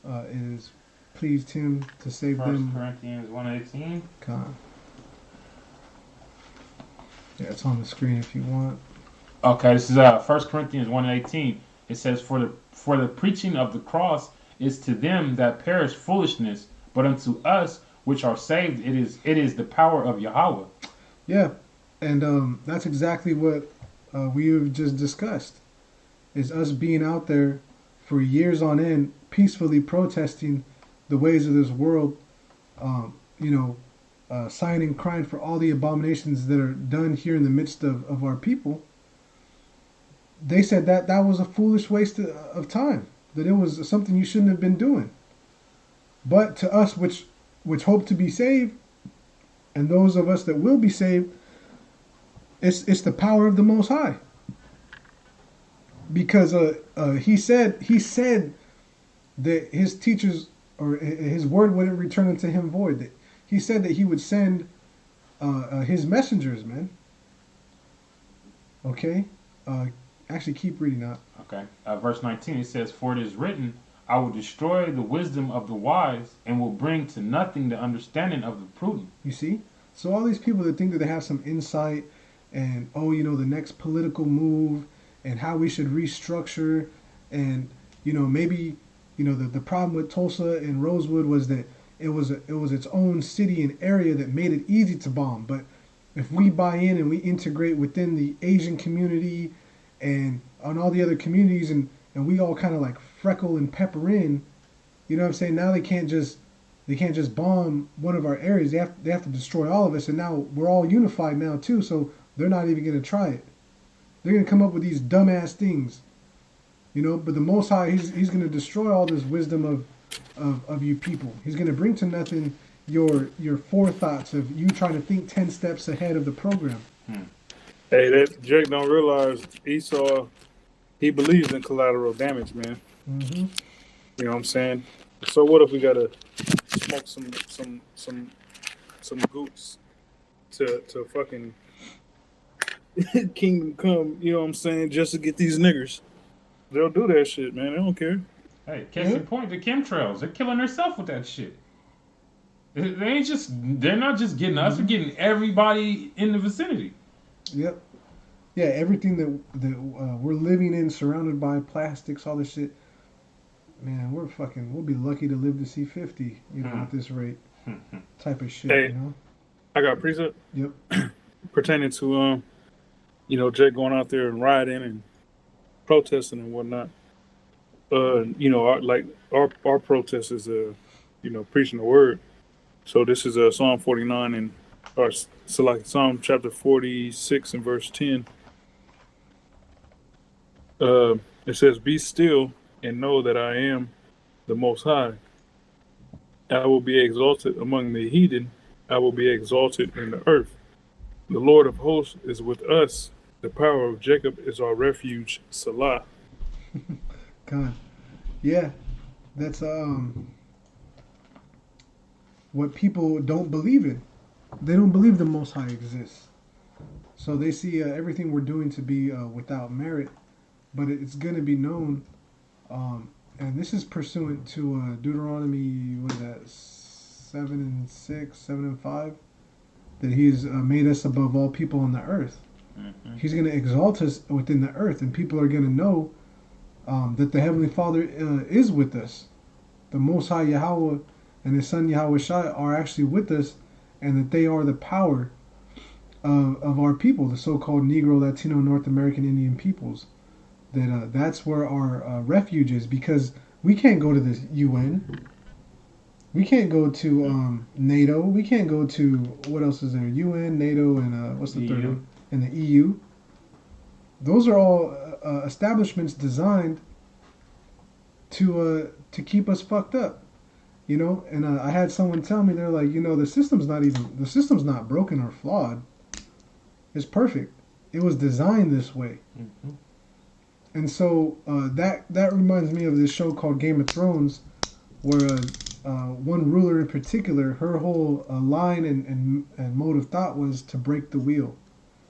It has pleased him to save 1 them. Corinthians 1:18. God. Yeah, it's on the screen if you want. Okay, this is 1 Corinthians 1:18. It says, For the preaching of the cross is to them that perish foolishness, but unto us which are saved it is the power of Yahawah. Yeah, and that's exactly what we have just discussed. Is us being out there for years on end, peacefully protesting the ways of this world, sighing and crying for all the abominations that are done here in the midst of our people. They said that was a foolish waste of time, that it was something you shouldn't have been doing. But to us which hope to be saved, and those of us that will be saved, it's the power of the Most High. Because he said that his teachers or his word wouldn't return unto him void. That he said that he would send his messengers, man. Okay, actually keep reading that. Okay, verse 19 it says, For it is written, I will destroy the wisdom of the wise and will bring to nothing the understanding of the prudent. You see, so all these people that think that they have some insight and the next political move and how we should restructure, and maybe the problem with Tulsa and Rosewood was that it was its own city and area that made it easy to bomb. But if we buy in and we integrate within the Asian community and on all the other communities, and we all kind of like freckle and pepper in, you know what I'm saying? Now they can't just bomb one of our areas. They have to destroy all of us, and now we're all unified now too. So they're not even gonna try it. They're gonna come up with these dumbass things, But the Most High, he's gonna destroy all this wisdom of you people. He's gonna bring to nothing your forethoughts of you trying to think 10 steps ahead of the program. Hey, that Jake don't realize Esau, he believes in collateral damage, man. Mm-hmm. You know what I'm saying? So what if we gotta smoke some goots to fucking kingdom come? You know what I'm saying? Just to get these niggers, they'll do that shit, man. They don't care. Hey, case in point, the chemtrails, they're killing themselves with that shit. They're not just getting us, they're getting everybody in the vicinity. Yep. Yeah, everything that we're living in, surrounded by plastics, all this shit. Man, we'll be lucky to live to see 50, at this rate. Type of shit, Hey, I got a precept. Yep. Pertaining to, Jake going out there and rioting and protesting and whatnot. Our protest is, preaching the word. So this is Psalm 49 Psalm chapter 46 and verse 10. It says, Be still and know that I am the Most High. I will be exalted among the heathen. I will be exalted in the earth. The Lord of hosts is with us. The power of Jacob is our refuge. Salah. God. Yeah. That's what people don't believe in. They don't believe the Most High exists. So they see everything we're doing to be without merit. But it's going to be known, and this is pursuant to Deuteronomy, 7 and 6, 7 and 5, that He's made us above all people on the earth. Mm-hmm. He's going to exalt us within the earth, and people are going to know that the Heavenly Father is with us. The Most High Yahawah and His Son YAHAWASHI are actually with us, and that they are the power of our people, the so-called Negro, Latino, North American Indian peoples. That's where our refuge is, because we can't go to the UN. We can't go to NATO. We can't go to, what else is there? UN, NATO, and what's the third one? And the EU. Those are all establishments designed to keep us fucked up, you know. And I had someone tell me, they're like, you know, the system's not broken or flawed. It's perfect. It was designed this way. Mm-hmm. And so that reminds me of this show called Game of Thrones, where one ruler in particular, her whole line and mode of thought was to break the wheel.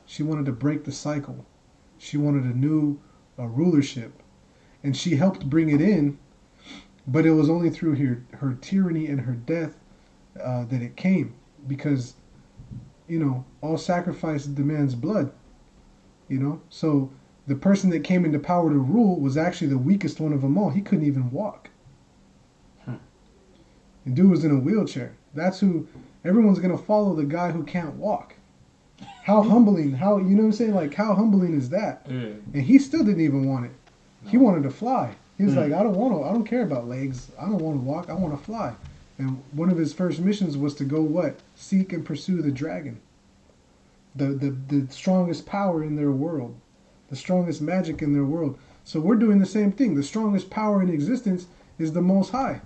She wanted to break the cycle. She wanted a new rulership. And she helped bring it in, but it was only through her tyranny and her death that it came. Because, you know, all sacrifice demands blood. You know? So the person that came into power to rule was actually the weakest one of them all. He couldn't even walk. The dude was in a wheelchair. That's who everyone's gonna follow, the guy who can't walk. How humbling! How, you know what I'm saying? Like, how humbling is that? Yeah. And he still didn't even want it. No. He wanted to fly. He was like, I don't care about legs. I don't want to walk. I want to fly. And one of his first missions was to go what? Seek and pursue the dragon. The strongest power in their world. The strongest magic in their world. So we're doing the same thing. The strongest power in existence is the Most High.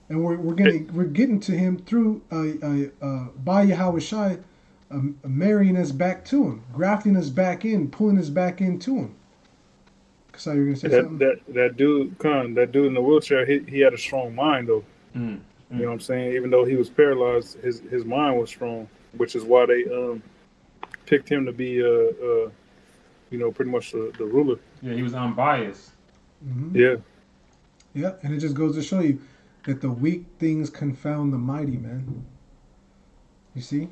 And we're getting to him through by YAHAWASHI, marrying us back to him, grafting us back in, pulling us back into him. So you're gonna say something? That dude in the wheelchair, he had a strong mind though. Mm. You know what I'm saying? Even though he was paralyzed, his mind was strong, which is why they picked him to be you know, pretty much the ruler. Yeah, he was unbiased. Mm-hmm. Yeah. Yeah, and it just goes to show you that the weak things confound the mighty, man. You see?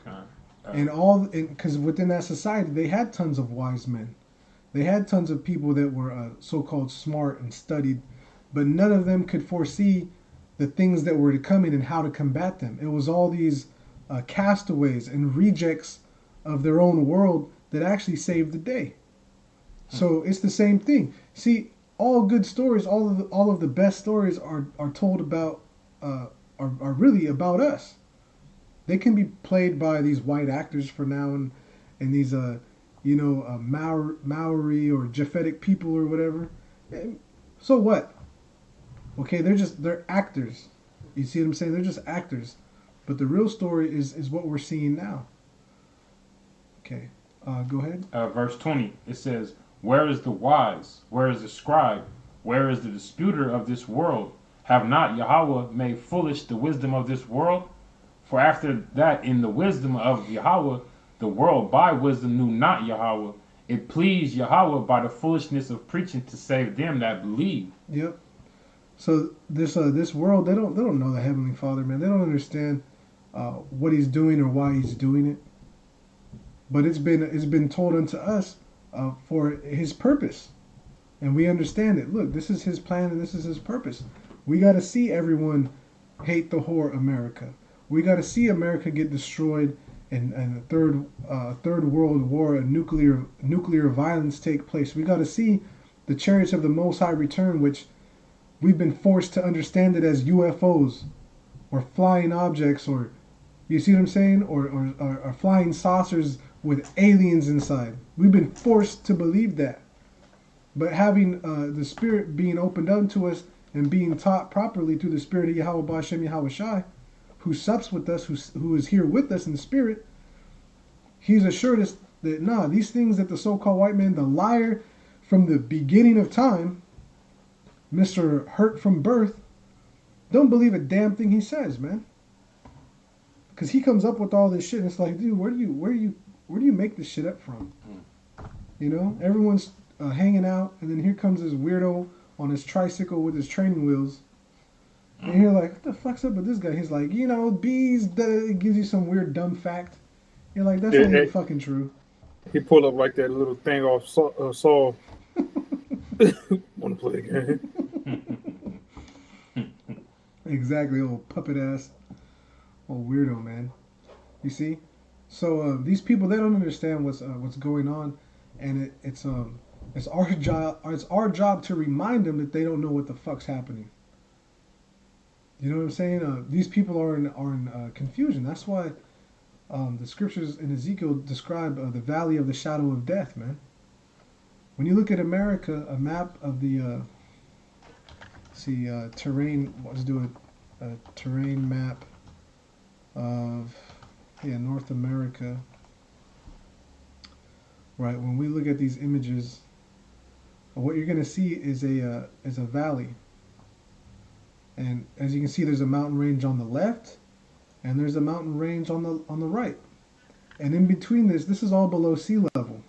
Okay. And because within that society, they had tons of wise men. They had tons of people that were so-called smart and studied, but none of them could foresee the things that were to come in and how to combat them. It was all these castaways and rejects of their own world that actually saved the day. So it's the same thing. See, all good stories, all of the best stories are told about, are really about us. They can be played by these white actors for now and these Maori or Japhetic people or whatever. So what? Okay, they're actors. You see what I'm saying? They're just actors. But the real story is what we're seeing now. Okay, go ahead. Verse 20, it says, "Where is the wise? Where is the scribe? Where is the disputer of this world? Have not Yahawah made foolish the wisdom of this world? For after that, in the wisdom of Yahawah, the world by wisdom knew not Yahawah. It pleased Yahawah by the foolishness of preaching to save them that believe." Yep. So this world, they don't know the Heavenly Father, man. They don't understand what He's doing or why He's doing it. But it's been told unto us for His purpose, and we understand it. Look, this is His plan and this is His purpose. We got to see everyone hate the whore America. We got to see America get destroyed and a third world war, a nuclear violence take place. We got to see the chariots of the Most High return, which we've been forced to understand it as UFOs or flying objects, or you see what I'm saying, or flying saucers with aliens inside. We've been forced to believe that. But having the Spirit being opened up to us and being taught properly through the Spirit of Yahawah Ba'Shem Yahawashi, who sups with us, who is here with us in spirit, He's assured us that these things that the so-called white man, the liar from the beginning of time, Mr. Hurt from birth, don't believe a damn thing he says, man. Because he comes up with all this shit, and it's like, dude, where do you make this shit up from? You know, everyone's hanging out, and then here comes this weirdo on his tricycle with his training wheels. And you're like, what the fuck's up with this guy? He's like, bees, it gives you some weird dumb fact. You're like, that's not even fucking true. He pulled up like that little thing off Saul. Want to play a game? Exactly, old puppet ass, old weirdo, man. You see? So these people, they don't understand what's going on, and it's our job to remind them that they don't know what the fuck's happening. You know what I'm saying? These people are in confusion. That's why the scriptures in Ezekiel describe the valley of the shadow of death, man. when you look at America, a map of the terrain. Let's do a terrain map of North America. Right. When we look at these images, what you're going to see is a valley, and as you can see, there's a mountain range on the left, and there's a mountain range on the right, and in between this is all below sea level.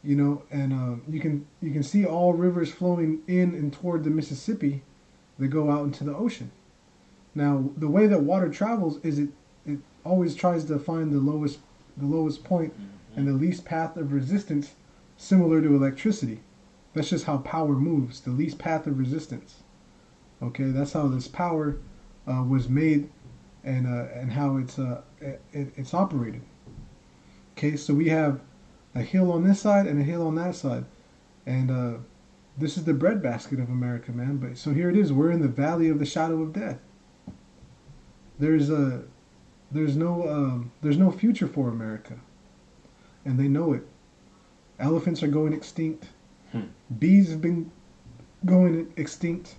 You know, and you can see all rivers flowing in and toward the Mississippi that go out into the ocean. Now, the way that water travels is it always tries to find the lowest point and the least path of resistance, similar to electricity. That's just how power moves, the least path of resistance. Okay, that's how this power was made, and how it's operated. Okay, so we have a hill on this side and a hill on that side, and this is the breadbasket of America, man. But so here it is. We're in the valley of the shadow of death. There's no future for America, and they know it. Elephants are going extinct. Bees have been going extinct.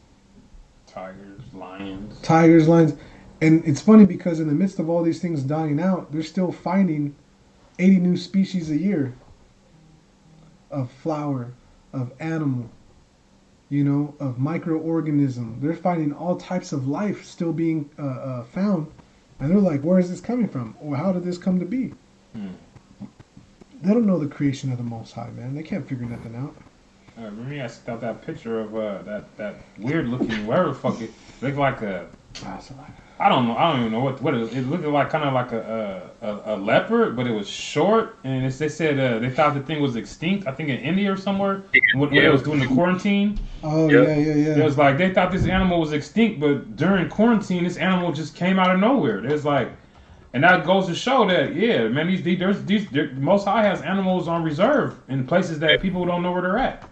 Tigers, lions. And it's funny because in the midst of all these things dying out, they're still finding 80 new species a year of flower, of animal, of microorganism. They're finding all types of life still being found. And they're like, where is this coming from? Or how did this come to be? They don't know the creation of the Most High, man. They can't figure nothing out. Remember me asked about that picture of that weird looking, whatever the fuck it looked like a. I don't know. I don't even know what it looked like. Kind of like a leopard, but it was short. And they said they thought the thing was extinct. I think in India or somewhere when it was doing the quarantine. Oh yeah. It was like they thought this animal was extinct, but during quarantine, this animal just came out of nowhere. It's like, and that goes to show that man, these Most High has animals on reserve in places that people don't know where they're at.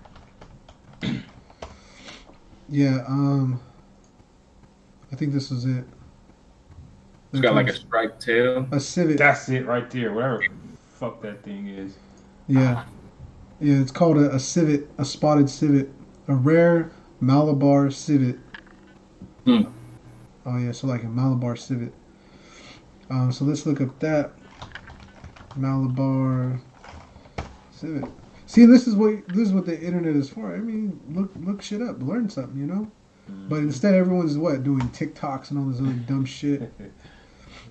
Yeah. I think this was it. It's got like a striped tail. A civet. That's it right there. Whatever the fuck that thing is. Yeah. Yeah, it's called a civet, a spotted civet. A rare Malabar civet. Oh yeah, so like a Malabar civet. So let's look up that. Malabar civet. See, this is what the internet is for. I mean, look shit up, learn something, But instead, everyone's doing TikToks and all this other dumb shit,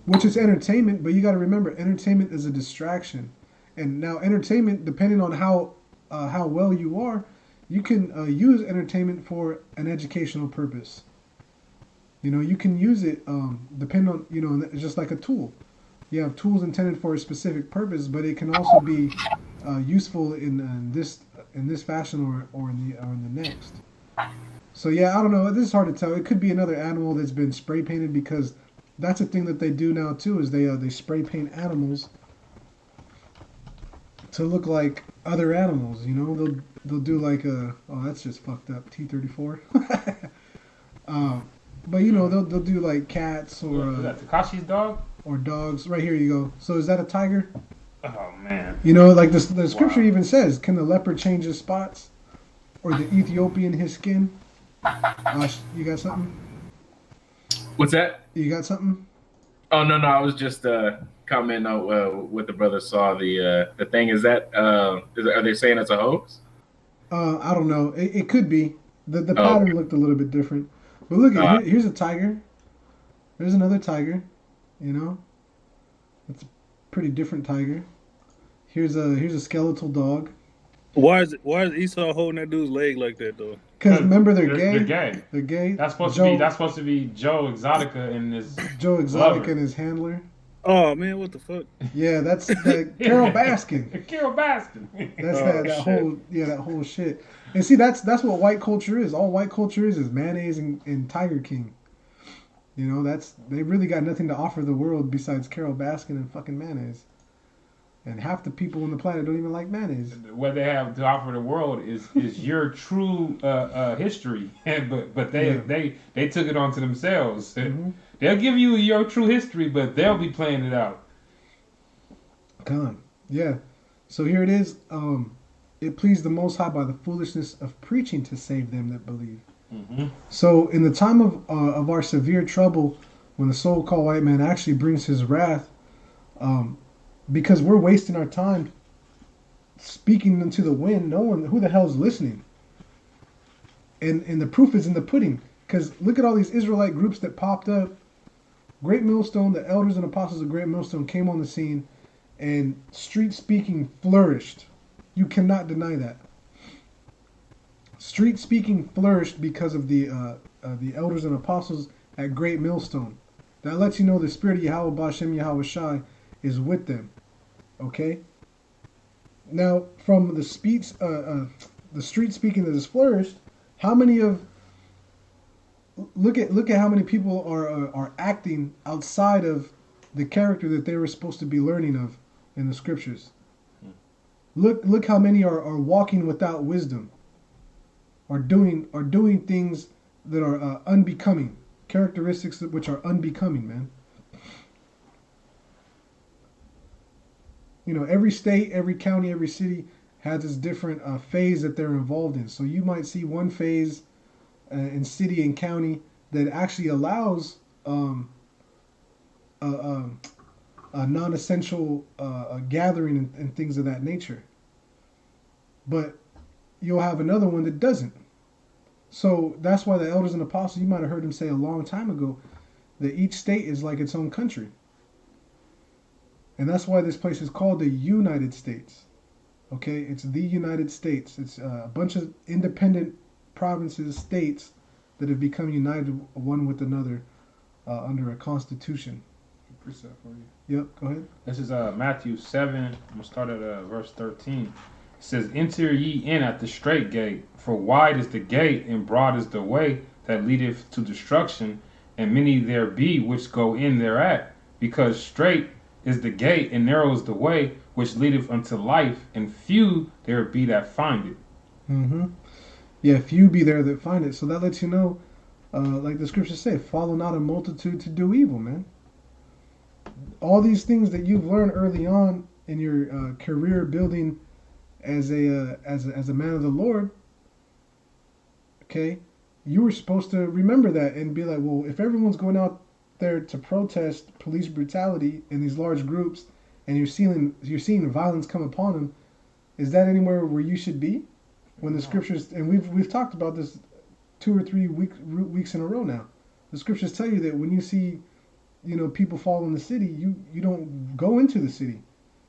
which is entertainment. But you got to remember, entertainment is a distraction, and now entertainment, depending on how well you are, you can use entertainment for an educational purpose. You can use it depend on it's just like a tool. You have tools intended for a specific purpose, but it can also be useful in this fashion or in the next. So yeah, I don't know. This is hard to tell. It could be another animal that's been spray painted, because that's a thing that they do now too. Is they spray paint animals to look like other animals. They'll do like that's just fucked up. T-34. But they'll do like cats or is that Takashi's dog? Or dogs. Right here you go. So is that a tiger? Oh man. Like the scripture even says, can the leopard change his spots, or the Ethiopian his skin? You got something? What's that? You got something? Oh no, I was just commenting on what the brother saw. The thing is that are they saying it's a hoax? I don't know. It could be. The pattern looked a little bit different. But look at here's a tiger. There's another tiger. It's a pretty different tiger. Here's a skeletal dog. Why is Esau holding that dude's leg like that though? Because remember they're gay. They're gay. They're gay. That's supposed to be Joe Exotica and his Joe Exotic and his handler. Oh man, what the fuck? Yeah, that's Carol Baskin. Carol Baskin. That's that whole shit. And see, that's what white culture is. All white culture is mayonnaise and Tiger King. They really got nothing to offer the world besides Carol Baskin and fucking mayonnaise. And half the people on the planet don't even like mayonnaise. What they have to offer the world is your true history, but they took it onto themselves. Mm-hmm. They'll give you your true history, but they'll be playing it out. Come on, yeah. So here it is. it pleased the Most High by the foolishness of preaching to save them that believe. Mm-hmm. So in the time of our severe trouble, when the so-called white man actually brings his wrath, because we're wasting our time speaking into the wind, no one, who the hell's listening? And the proof is in the pudding. Because look at all these Israelite groups that popped up. Great Millstone, the elders and apostles of Great Millstone came on the scene, and street speaking flourished. You cannot deny that. Street speaking flourished because of the elders and apostles at Great Millstone. That lets you know the spirit of YAHAWAH, YAHAWASHI is with them. Okay. Now, from the speech, the street speaking that has flourished, how many of look at how many people are acting outside of the character that they were supposed to be learning of in the scriptures. Look how many are walking without wisdom, are doing things that are unbecoming, characteristics which are unbecoming, man. You know, every state, every county, every city has its different phase that they're involved in. So you might see one phase in city and county that actually allows a non-essential gathering and things of that nature. But you'll have another one that doesn't. So that's why the elders and apostles, you might have heard them say a long time ago, that each state is like its own country. And that's why this place is called the United States. Okay, it's the United States. It's a bunch of independent provinces, states that have become united one with another under a constitution. Precept for you. Yep, go ahead. This is Matthew 7. I'm going to start at verse 13. It says, "Enter ye in at the straight gate, for wide is the gate, and broad is the way that leadeth to destruction, and many there be which go in thereat. Because straight is the gate, and narrow is the way which leadeth unto life, and few there be that find it." Mm-hmm. Yeah, few be there that find it. So that lets you know, like the scriptures say, follow not a multitude to do evil, man. All these things that you've learned early on in your career building as a man of the Lord, okay, you were supposed to remember that and be like, well, if everyone's going out there to protest police brutality in these large groups, and you're seeing violence come upon them, is that anywhere where you should be? When the scriptures, and we've talked about this 2 or 3 weeks in a row now, the scriptures tell you that when you see, you know, people fall in the city, you don't go into the city,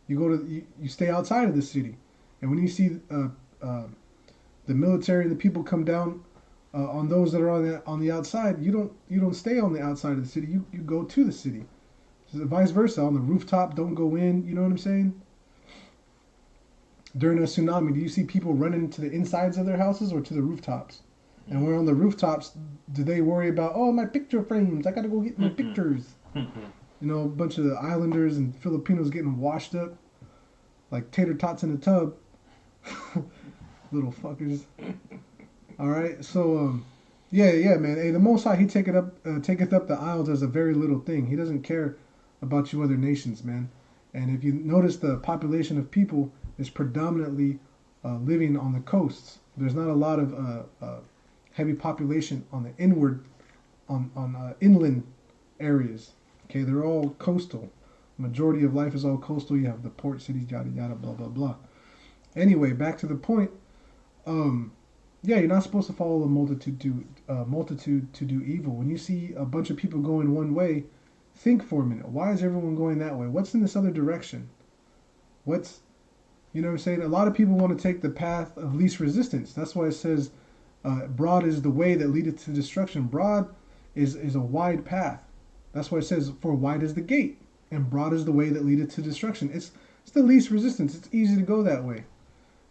you stay outside of the city. And when you see the military and the people come down on those that are on the outside, you don't stay on the outside of the city. You go to the city. So vice versa. On the rooftop, don't go in. You know what I'm saying? During a tsunami, do you see people running to the insides of their houses or to the rooftops? And when on the rooftops, do they worry about, oh, my picture frames, I gotta go get my pictures? You know, a bunch of the islanders and Filipinos getting washed up like tater tots in a tub. Little fuckers. All right, so yeah, man. Hey, the Most High, He taketh up the isles as a very little thing. He doesn't care about you other nations, man. And if you notice, the population of people is predominantly living on the coasts. There's not a lot of heavy population on the inland areas. Okay, they're all coastal. Majority of life is all coastal. You have the port cities, yada yada, blah blah blah. Anyway, back to the point. Yeah, you're not supposed to follow a multitude to do evil. When you see a bunch of people going one way, think for a minute. Why is everyone going that way? What's in this other direction? You know what I'm saying? A lot of people want to take the path of least resistance. That's why it says, broad is the way that leadeth to destruction. Broad is a wide path. That's why it says, for wide is the gate, and broad is the way that leadeth to destruction. It's the least resistance. It's easy to go that way.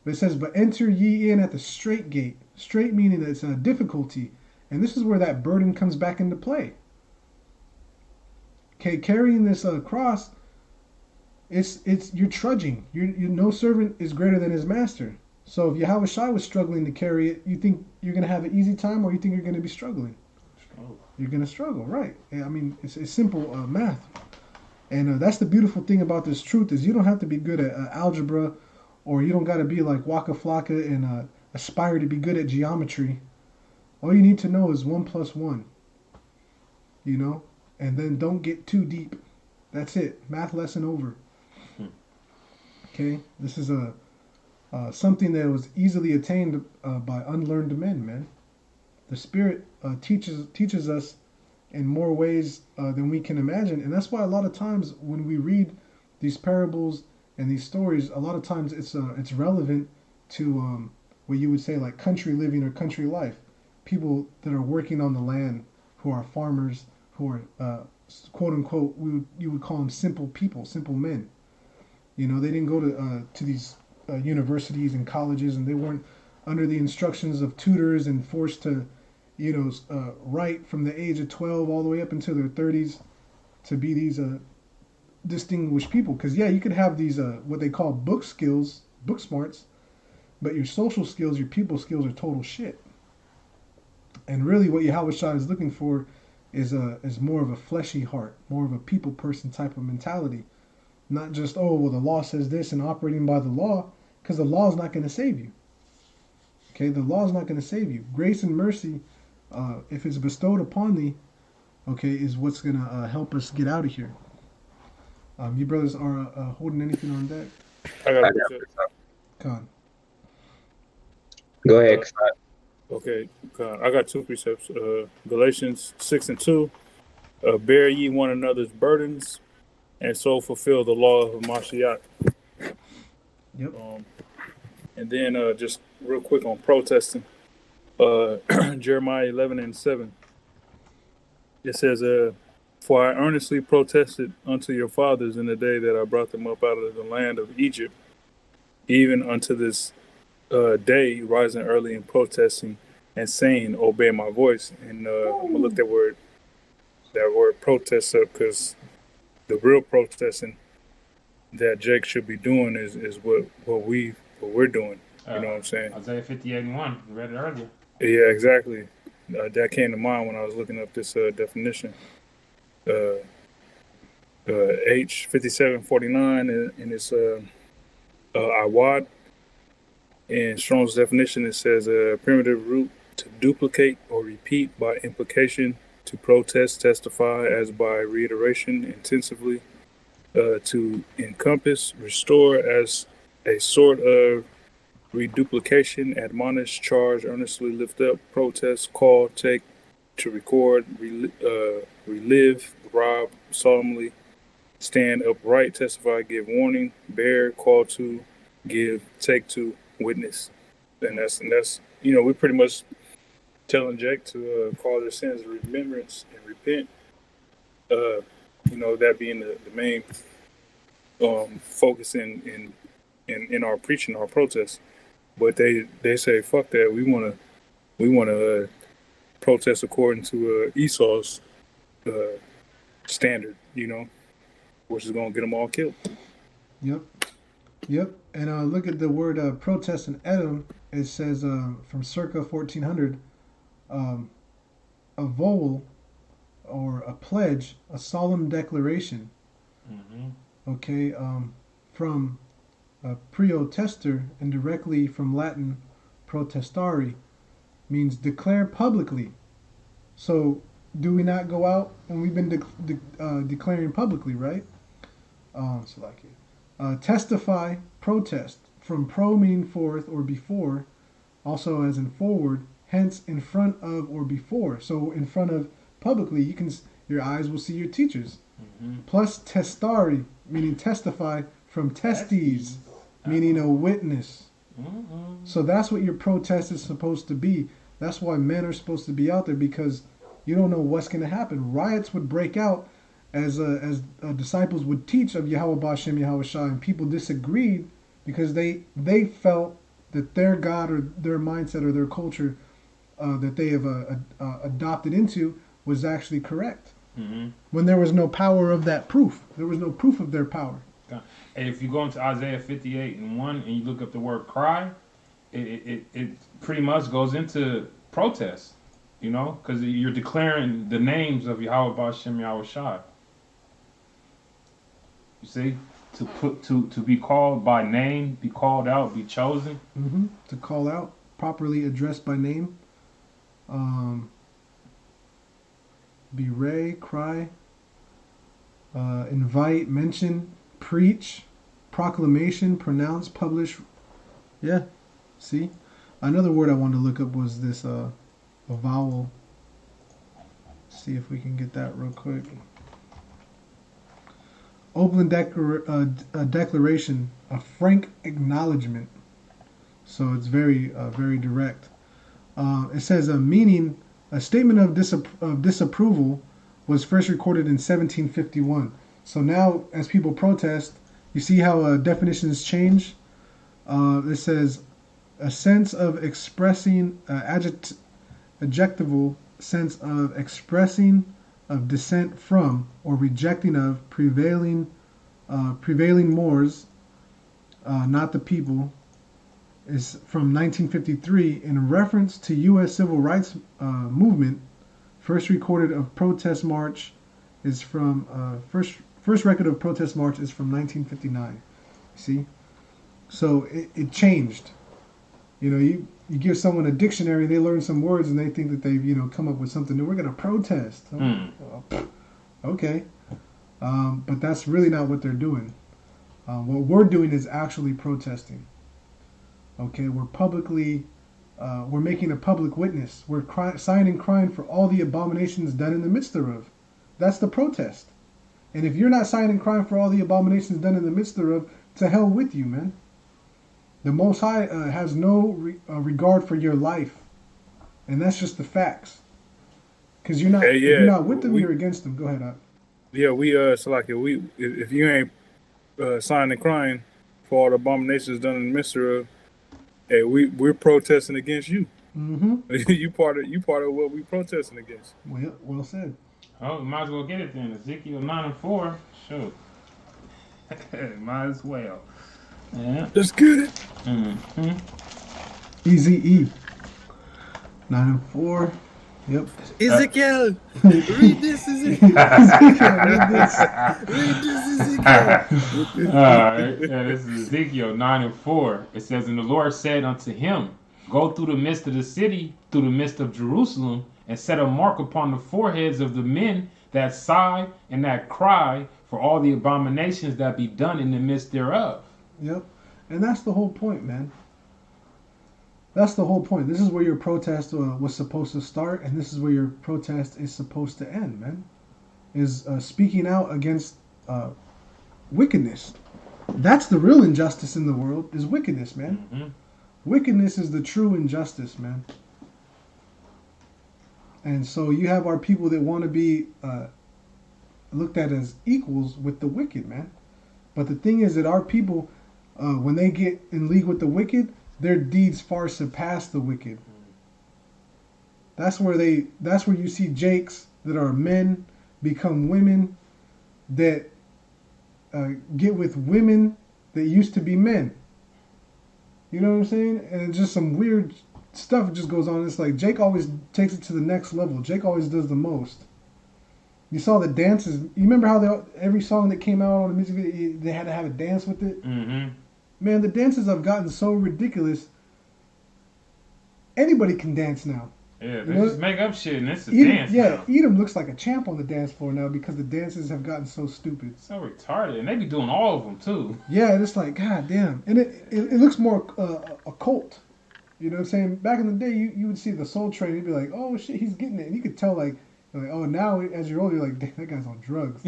But it says, but enter ye in at the straight gate. Straight meaning that it's a difficulty. And this is where that burden comes back into play. Okay, carrying this cross, it's you're trudging. You no servant is greater than his master. So if Yahawashi was struggling to carry it, you think you're going to have an easy time, or you think you're going to be struggling? You're going to struggle, right? I mean, it's simple math. And that's the beautiful thing about this truth, is you don't have to be good at algebra or you don't got to be like Waka Flocka and aspire to be good at geometry. All you need to know is 1 + 1, you know, and then don't get too deep. That's it. Math lesson over. Okay, this is a something that was easily attained by unlearned men, man. The Spirit teaches us in more ways than we can imagine, and that's why a lot of times when we read these parables and these stories, a lot of times it's relevant to what you would say like country living or country life. People that are working on the land, who are farmers, who are quote unquote, you would call them simple people, simple men. You know, they didn't go to these universities and colleges, and they weren't under the instructions of tutors and forced to, you know, write from the age of 12 all the way up until their 30s to be these distinguished people. Because yeah, you could have these what they call book skills, book smarts, but your social skills, your people skills are total shit. And really, what Yahawashi is looking for is more of a fleshy heart, more of a people person type of mentality. Not just, oh, well, the law says this and operating by the law, because the law is not going to save you. Okay, the law is not going to save you. Grace and mercy, if it's bestowed upon thee, okay, is what's going to help us get out of here. You brothers are holding anything on deck? I got it. Con. Go ahead. Okay, I got 2 precepts. Galatians 6:2. Bear ye one another's burdens, and so fulfill the law of Mashiach. Yep. And then just real quick on protesting. Jeremiah 11:7. It says, "For I earnestly protested unto your fathers in the day that I brought them up out of the land of Egypt, even unto this day, rising early and protesting and saying, obey my voice." And I'm gonna look that word protest up, because the real protesting that Jake should be doing is what we're doing. You know what I'm saying? Isaiah 58:1. You read it earlier. Yeah, exactly. That came to mind when I was looking up this definition. H 5749, and it's YAHAWAH. In Strong's definition, it says a primitive root to duplicate or repeat by implication, to protest, testify as by reiteration, intensively, to encompass, restore as a sort of reduplication, admonish, charge, earnestly lift up, protest, call, take, to record, relive, rob, solemnly, stand upright, testify, give warning, bear, call to, give, take to, witness. And that's you know, we're pretty much telling Jake to call their sins remembrance and repent. You know, that being the main focus in our preaching, our protest. But they say fuck that. We wanna protest according to Esau's standard, you know, which is gonna get them all killed. Yep. And look at the word protest in Edom. It says from circa 1400, a vowel or a pledge, a solemn declaration. Mm-hmm. Okay, from preotester, and directly from Latin protestari, means declare publicly. So do we not go out and we've been declaring publicly, right? Testify, protest, from pro meaning forth or before, also as in forward, hence in front of or before. So in front of publicly, your eyes will see your teachers. Mm-hmm. Plus testari, meaning testify, from testes, meaning a witness. Mm-hmm. So that's what your protest is supposed to be. That's why men are supposed to be out there, because you don't know what's going to happen. Riots would break out as disciples would teach of Yahawah B'Shem Yahawashi, and people disagreed because they felt that their God or their mindset or their culture that they have adopted into was actually correct. Mm-hmm. When there was no power of that proof. There was no proof of their power. And if you go into Isaiah 58:1 and you look up the word cry, it pretty much goes into protest, you know, because you're declaring the names of Yahawah B'Shem Yahawashi. You see? to be called by name, be called out, be chosen. To call out, properly addressed by name. Berate, cry, invite, mention, preach, proclamation, pronounce, publish. Yeah, see? Another word I wanted to look up was this a vowel. See if we can get that real quick. Open declaration, a frank acknowledgement. So it's very very direct. It says a meaning. A statement of disapproval was first recorded in 1751. So now, as people protest, you see how definitions change. It says a sense of expressing, adjectival sense of expressing, of dissent from, or rejecting of prevailing mores, not the people, is from 1953 in reference to U.S. civil rights movement. First recorded of protest march is from first record of protest march is from 1959. See, so it changed. You know, you give someone a dictionary, they learn some words, and they think that they've come up with something new. We're gonna protest. Okay, but that's really not what they're doing. What we're doing is actually protesting. Okay, we're publicly, we're making a public witness. We're sighing and crying for all the abominations done in the midst thereof. That's the protest. And if you're not sighing and crying for all the abominations done in the midst thereof, to hell with you, man. The Most High has no regard for your life, and that's just the facts. Because you're not, if you're not with them, you're against them. Go ahead, Ak. Yeah, so like if you ain't sighing and crying for all the abominations done in the midst thereof, hey, we're protesting against you. you part of what we protesting against. Well said. Oh, we might as well get it then. Ezekiel 9:4. Sure. Might as well. Yeah. Let's get it. Easy E. 9:4. Yep. Ezekiel, read this, Ezekiel. Read this. Read this, Ezekiel. Alright, this is Ezekiel 9:4. It says, and the Lord said unto him, go through the midst of the city, through the midst of Jerusalem, and set a mark upon the foreheads of the men that sigh and that cry for all the abominations that be done in the midst thereof. Yep. And that's the whole point, man. That's the whole point. This is where your protest was supposed to start, and this is where your protest is supposed to end, man. Is speaking out against wickedness. That's the real injustice in the world, is wickedness, man. Wickedness is the true injustice, man. And so you have our people that want to be looked at as equals with the wicked, man. But the thing is that our people, when they get in league with the wicked, their deeds far surpass the wicked. That's where you see jakes that are men become women that get with women that used to be men. You know what I'm saying? And it's just some weird stuff just goes on. It's like Jake always takes it to the next level. Jake always does the most. You saw the dances. You remember how every song that came out on the music video, they had to have a dance with it? Man, the dances have gotten so ridiculous. Anybody can dance now. Yeah, they just make up shit and it's a dance. Yeah, Edom looks like a champ on the dance floor now because the dances have gotten so stupid. So retarded. And they be doing all of them too. Yeah, it's like, god damn. And it looks more occult. You know what I'm saying? Back in the day, you would see the Soul Train, you'd be like, oh shit, he's getting it. And you could tell like oh, now as you're older, you're like, damn, that guy's on drugs.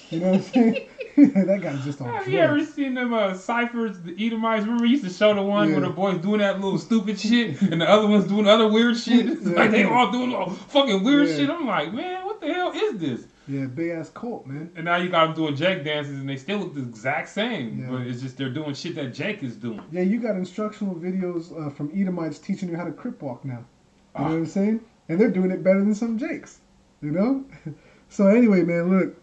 You know what I'm saying? That guy's just on drugs. Have you ever seen them ciphers, the Edomites? Remember you used to show the one where the boys doing that little stupid shit and the other ones doing other weird shit? Like they all doing all fucking weird shit. I'm like, man, what the hell is this? Yeah, big ass cult, man. And now you got them doing Jake dances and they still look the exact same. But it's just they're doing shit that Jake is doing. Yeah, you got instructional videos from Edomites teaching you how to crip walk now. You know what I'm saying? And they're doing it better than some Jakes. You know? So anyway, man, look.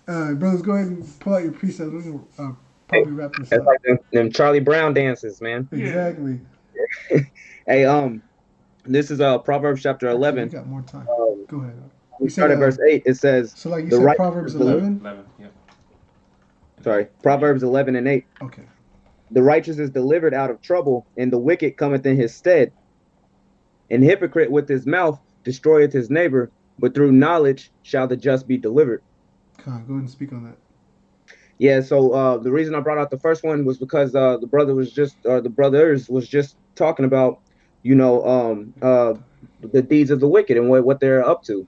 Brothers, go ahead and pull out your precepts. We're going to probably wrap this up. It's like them Charlie Brown dances, man. Exactly. Hey, this is Proverbs chapter 11. We got more time. Go ahead. We start at verse 8. It says, so like you said, Proverbs 11? 11, yeah. Sorry, Proverbs 11:8. Okay. The righteous is delivered out of trouble, and the wicked cometh in his stead. An hypocrite with his mouth destroyeth his neighbor, but through knowledge shall the just be delivered. Come on, go ahead and speak on that. Yeah, so the reason I brought out the first one was because the brothers was just talking about, the deeds of the wicked and what they're up to,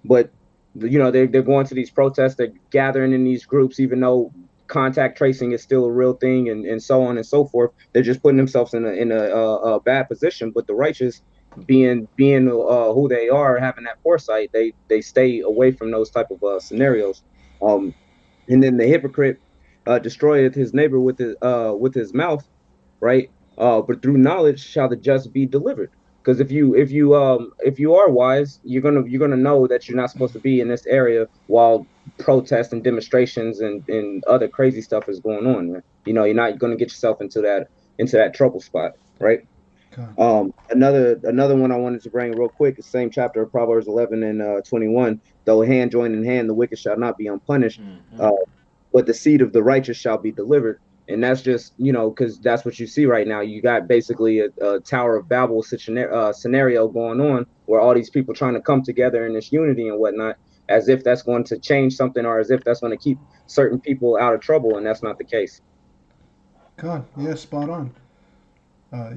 but they're going to these protests, they're gathering in these groups, even though contact tracing is still a real thing, and so on and so forth. They're just putting themselves in a bad position. But the righteous, being who they are, having that foresight, they stay away from those type of scenarios. And then the hypocrite destroyeth his neighbor with his mouth, right? But through knowledge shall the just be delivered. Because if you are wise, you're gonna know that you're not supposed to be in this area while protests and demonstrations and other crazy stuff is going on. Man. You're not gonna get yourself into that trouble spot, right? Okay. Another one I wanted to bring real quick, the same chapter of Proverbs 11 and 21. Though hand join in hand, the wicked shall not be unpunished, but the seed of the righteous shall be delivered. And that's just, because that's what you see right now. You got basically a Tower of Babel scenario going on where all these people trying to come together in this unity and whatnot, as if that's going to change something or as if that's going to keep certain people out of trouble. And that's not the case. God, yeah, spot on.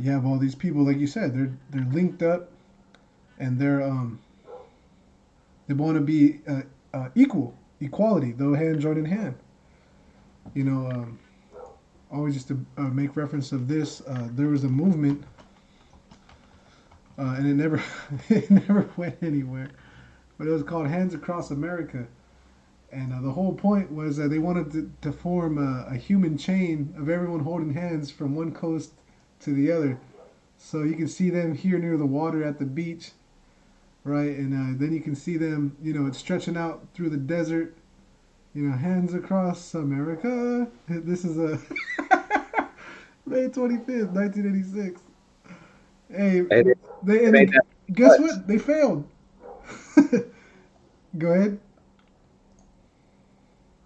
You have all these people, like you said, they're linked up, and they want to be equality, though hand joined in hand. Always just to make reference of this, there was a movement, and it never it never went anywhere, but it was called Hands Across America, and the whole point was that they wanted to form a human chain of everyone holding hands from one coast to the other. So you can see them here near the water at the beach, right? And then you can see them, it's stretching out through the desert, hands across America. This is a May 25th, 1986. Hey, guess what? They failed. Go ahead.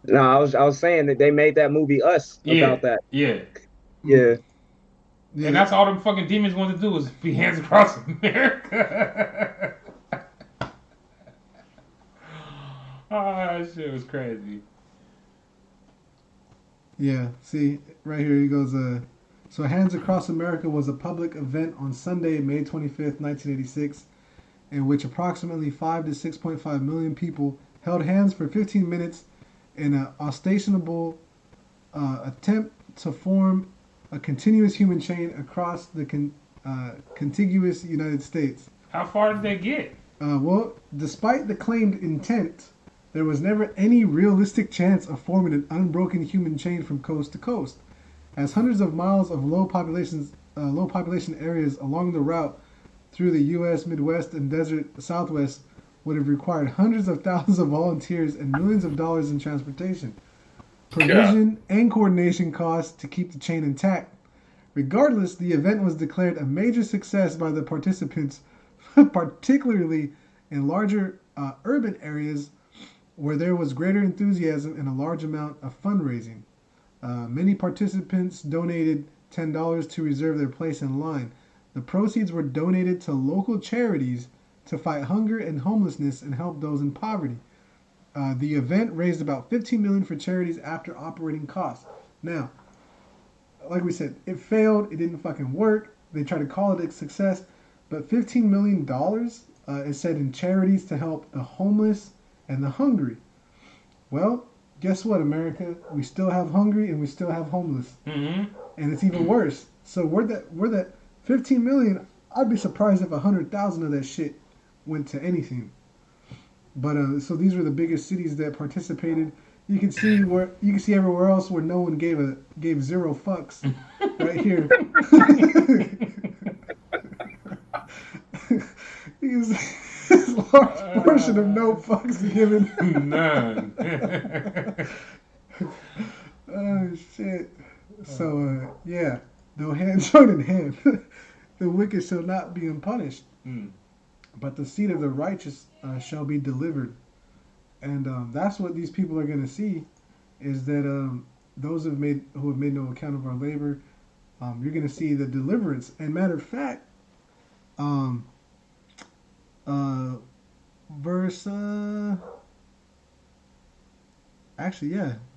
No, I was saying that they made that movie Us about that. Yeah. Yeah. Yeah. And that's all them fucking demons want to do is be hands across America. That shit was crazy. Yeah, see, right here he goes, so Hands Across America was a public event on Sunday, May 25th, 1986, in which approximately 5 to 6.5 million people held hands for 15 minutes in an ostensible attempt to form a continuous human chain across the contiguous United States. How far did they get? Well, despite the claimed intent, there was never any realistic chance of forming an unbroken human chain from coast to coast, as hundreds of miles of low population areas along the route through the U.S. Midwest and desert Southwest would have required hundreds of thousands of volunteers and millions of dollars in transportation, provision, and coordination costs to keep the chain intact. Regardless, the event was declared a major success by the participants, particularly in larger urban areas where there was greater enthusiasm and a large amount of fundraising. Many participants donated $10 to reserve their place in line. The proceeds were donated to local charities to fight hunger and homelessness and help those in poverty. The event raised about $15 million for charities after operating costs. Now, like we said, it failed. It didn't fucking work. They tried to call it a success, but $15 million is said in charities to help the homeless and the hungry. Well, guess what, America? We still have hungry and we still have homeless, and it's even worse. So we're that 15 million. I'd be surprised if 100,000 of that shit went to anything. But so these were the biggest cities that participated. You can see everywhere else where no one gave zero fucks. Right here. This large portion of no fucks given. None. Oh shit. So yeah, though hand joined in hand, the wicked shall not be unpunished, but the seed of the righteous shall be delivered. And that's what these people are going to see. is that those who have made no account of our labor, you're going to see the deliverance. And matter of fact, verse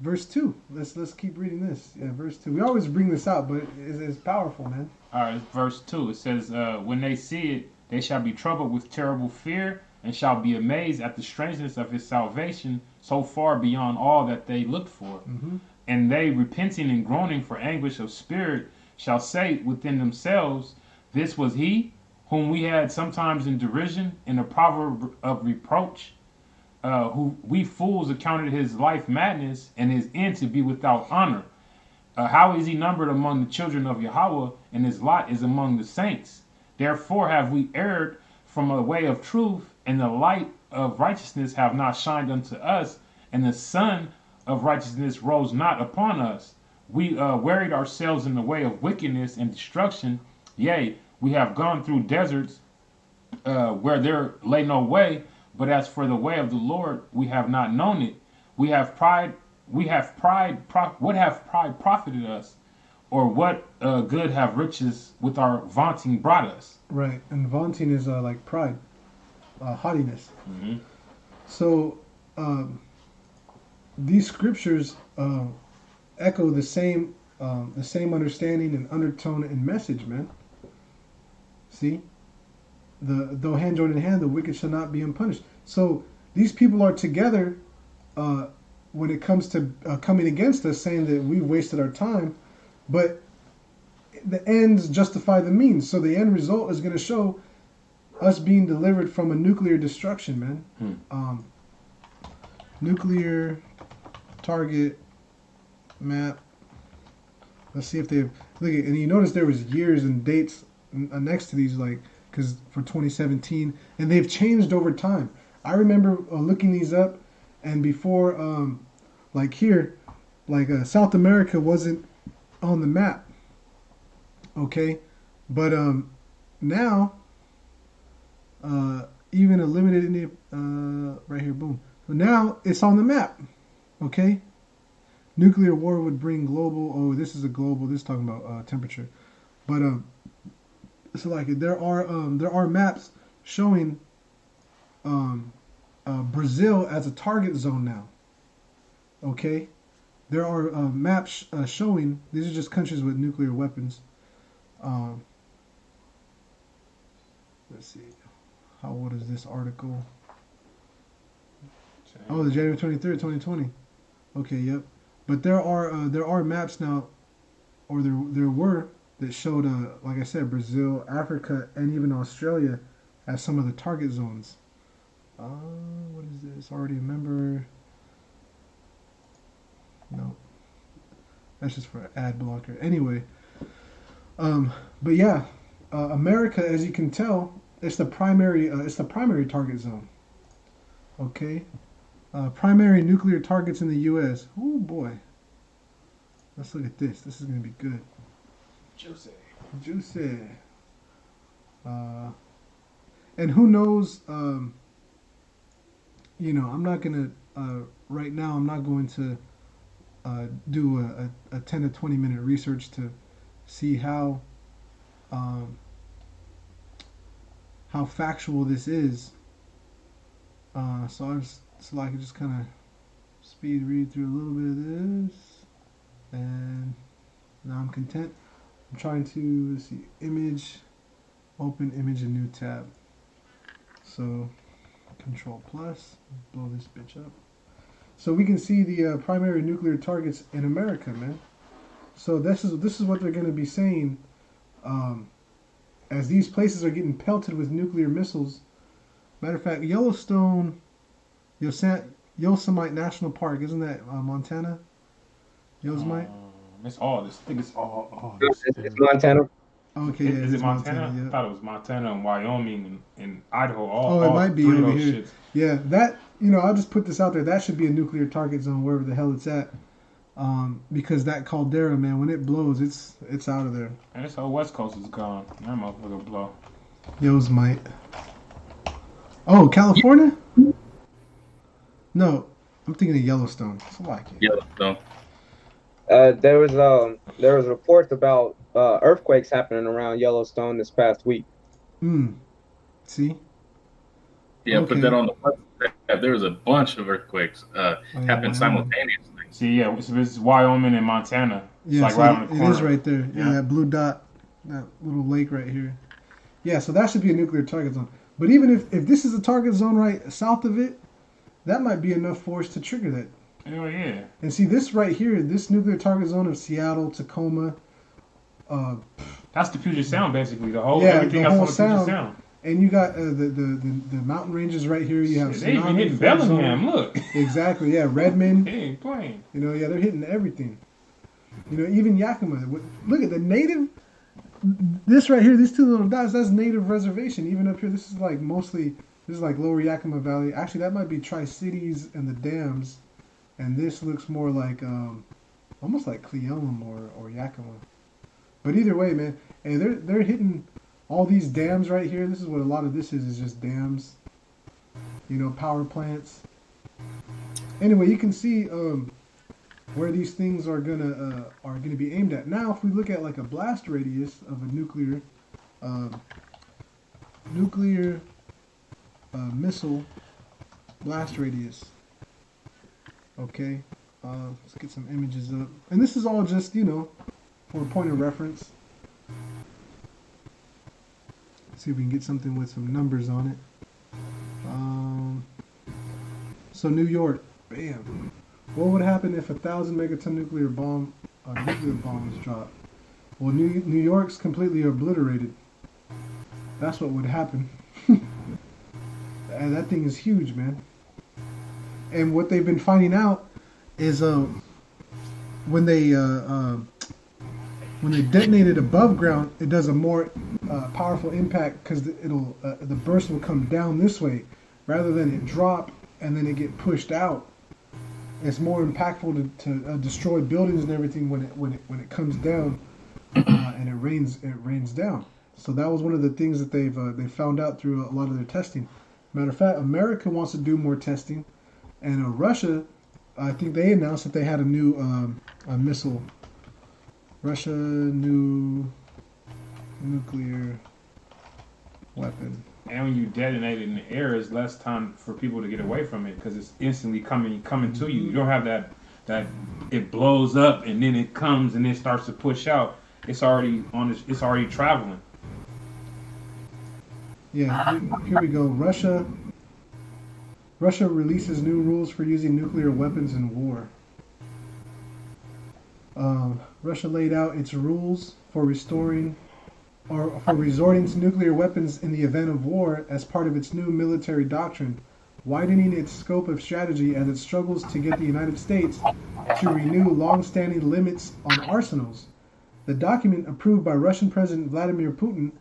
verse 2. Let's keep reading this. Yeah, verse 2. We always bring this out, but it's powerful, man. All right, verse 2. It says, when they see it, they shall be troubled with terrible fear, and shall be amazed at the strangeness of his salvation, so far beyond all that they looked for. Mm-hmm. And they, repenting and groaning for anguish of spirit, shall say within themselves, this was he whom we had sometimes in derision, in a proverb of reproach, who we fools accounted his life madness, and his end to be without honor. How is he numbered among the children of Yahweh, and his lot is among the saints? Therefore have we erred from a way of truth, and the light of righteousness have not shined unto us, and the sun of righteousness rose not upon us. We wearied ourselves in the way of wickedness and destruction. Yea, we have gone through deserts where there lay no way. But as for the way of the Lord, we have not known it. What have pride profited us? Or what good have riches with our vaunting brought us? Right, and vaunting is like pride, haughtiness. Mm-hmm. So these scriptures echo the same understanding and undertone and message, man. See, though hand joined in hand, the wicked shall not be unpunished. So these people are together when it comes to coming against us, saying that we wasted our time. But the ends justify the means. So the end result is going to show us being delivered from a nuclear destruction, man. Nuclear target map. Let's see if they've... Look at, and you notice there was years and dates next to these, like, because for 2017. And they've changed over time. I remember looking these up, and before, like here, like South America wasn't on the map, okay, but now even a limited India right here, boom. So now it's on the map, okay. Nuclear war would bring global. Oh, this is a global. This is talking about temperature, but so like there are maps showing Brazil as a target zone now, okay. There are maps showing, these are just countries with nuclear weapons. Let's see, how old is this article? Oh, the January 23rd, 2020. Okay, yep. But there are maps now, or there were, that showed, like I said, Brazil, Africa, and even Australia as some of the target zones. What is this? Already a member. No, that's just for an ad blocker. Anyway, but yeah, America, as you can tell, it's the primary target zone. Okay, primary nuclear targets in the U.S. Oh boy, let's look at this. This is gonna be good. Juicy. And who knows? You know, I'm not gonna right now. I'm not going to do a 10 to 20 minute research to see how factual this is. So I can just kind of speed read through a little bit of this, and now I'm content. I'm trying to see image, open image, and new tab. So Control plus, blow this bitch up. So we can see the primary nuclear targets in America, man. So this is what they're going to be saying as these places are getting pelted with nuclear missiles. Matter of fact, Yellowstone, Yosemite National Park, isn't that Montana? Yosemite. It's all this. I think it's all. It's Montana. Okay, Is yeah, it Montana? yeah. I thought it was Montana and Wyoming and Idaho. It might be over here. Shits. Yeah, that, I'll just put this out there. That should be a nuclear target zone wherever the hell it's at, because that caldera, man, when it blows, it's out of there. And this whole West Coast is gone. That motherfucker blow. Yosemite. Oh, California? No, I'm thinking of Yellowstone. It's like it. Yellowstone. There was reports about earthquakes happening around Yellowstone this past week. See? Yeah, Okay. put that on the website. There was a bunch of earthquakes yeah, happened simultaneously. See, yeah, this is Wyoming and Montana. It's Yeah, like so right on the it corner. is right there. Yeah, Yeah. that blue dot, that little lake right here. Yeah, so that should be a nuclear target zone. But even if this is a target zone right south of it, that might be enough force to trigger that. Hell yeah. And see this right here, this nuclear target zone of Seattle, Tacoma, That's the Puget Sound, basically. The whole Yeah, everything the else whole on the sound. Puget Sound. and you got the mountain ranges right here. You have Shit, they even tsunami, hitting flood zone. Bellingham. Look, Exactly, yeah, Redmond. they ain't playing. You know, yeah, they're hitting everything. You know, even Yakima. Look at the native. This right here, these two little dots, that's native reservation. Even up here, this is like mostly, this is like lower Yakima Valley. Actually, that might be Tri-Cities and the dams. And this looks more like, almost like Cleellum or Yakima. But either way, man, and they're hitting all these dams right here. This is what a lot of this is just dams. You know, power plants. Anyway, you can see where these things are gonna be aimed at. Now, if we look at like a blast radius of a nuclear missile blast radius. Okay, let's get some images up. And this is all just, you know, for a point of reference. Let's see if we can get something with some numbers on it. So New York, bam. What would happen if 1,000 megaton nuclear bombs dropped? Well, New York's completely obliterated. That's what would happen. And that thing is huge, man. And what they've been finding out is when they detonate it above ground, it does a more powerful impact because the burst will come down this way rather than it drop and then it get pushed out. It's more impactful to destroy buildings and everything when it comes down and it rains down. So that was one of the things that they found out through a lot of their testing. Matter of fact, America wants to do more testing, and Russia, I think they announced that they had a new a missile. Russia new nuclear weapon. And when you detonate it in the air, it's less time for people to get away from it because it's instantly coming to you. You don't have that it blows up and then it comes and then starts to push out. It's already it's already traveling. Yeah, here we go. Russia releases new rules for using nuclear weapons in war. Russia laid out its rules for resorting to nuclear weapons in the event of war as part of its new military doctrine, widening its scope of strategy as it struggles to get the United States to renew long-standing limits on arsenals. The document, approved by Russian President Vladimir Putin,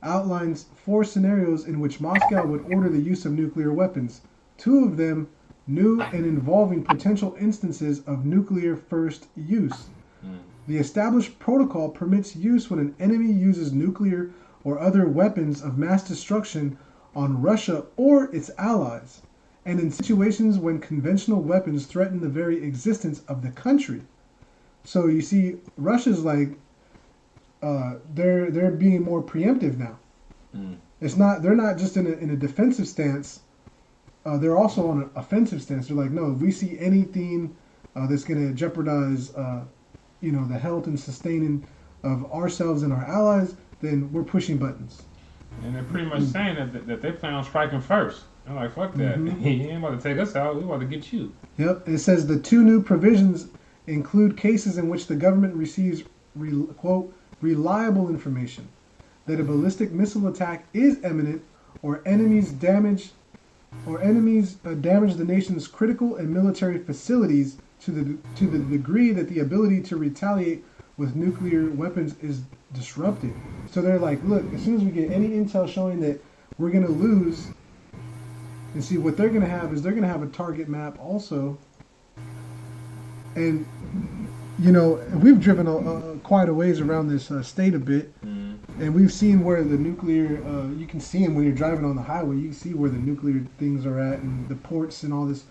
outlines 4 scenarios in which Moscow would order the use of nuclear weapons, 2 of them new and involving potential instances of nuclear first use. The established protocol permits use when an enemy uses nuclear or other weapons of mass destruction on Russia or its allies, and in situations when conventional weapons threaten the very existence of the country. So you see, Russia's like, they're being more preemptive now. They're not just in a defensive stance. They're also on an offensive stance. They're like, no, if we see anything that's going to jeopardize, the health and sustaining of ourselves and our allies, then we're pushing buttons. And they're pretty much saying that they plan on striking first. They're like, fuck that. He ain't about to take us out. We about to get you. Yep. It says the 2 new provisions include cases in which the government receives, quote, reliable information that a ballistic missile attack is imminent or enemies damage the nation's critical and military facilities to the degree that the ability to retaliate with nuclear weapons is disrupted. So they're like, look, as soon as we get any intel showing that we're going to lose, and see what they're going to have is they're going to have a target map also. And, we've driven quite a ways around this state a bit, and we've seen where the nuclear, you can see them when you're driving on the highway, you can see where the nuclear things are at and the ports and all this,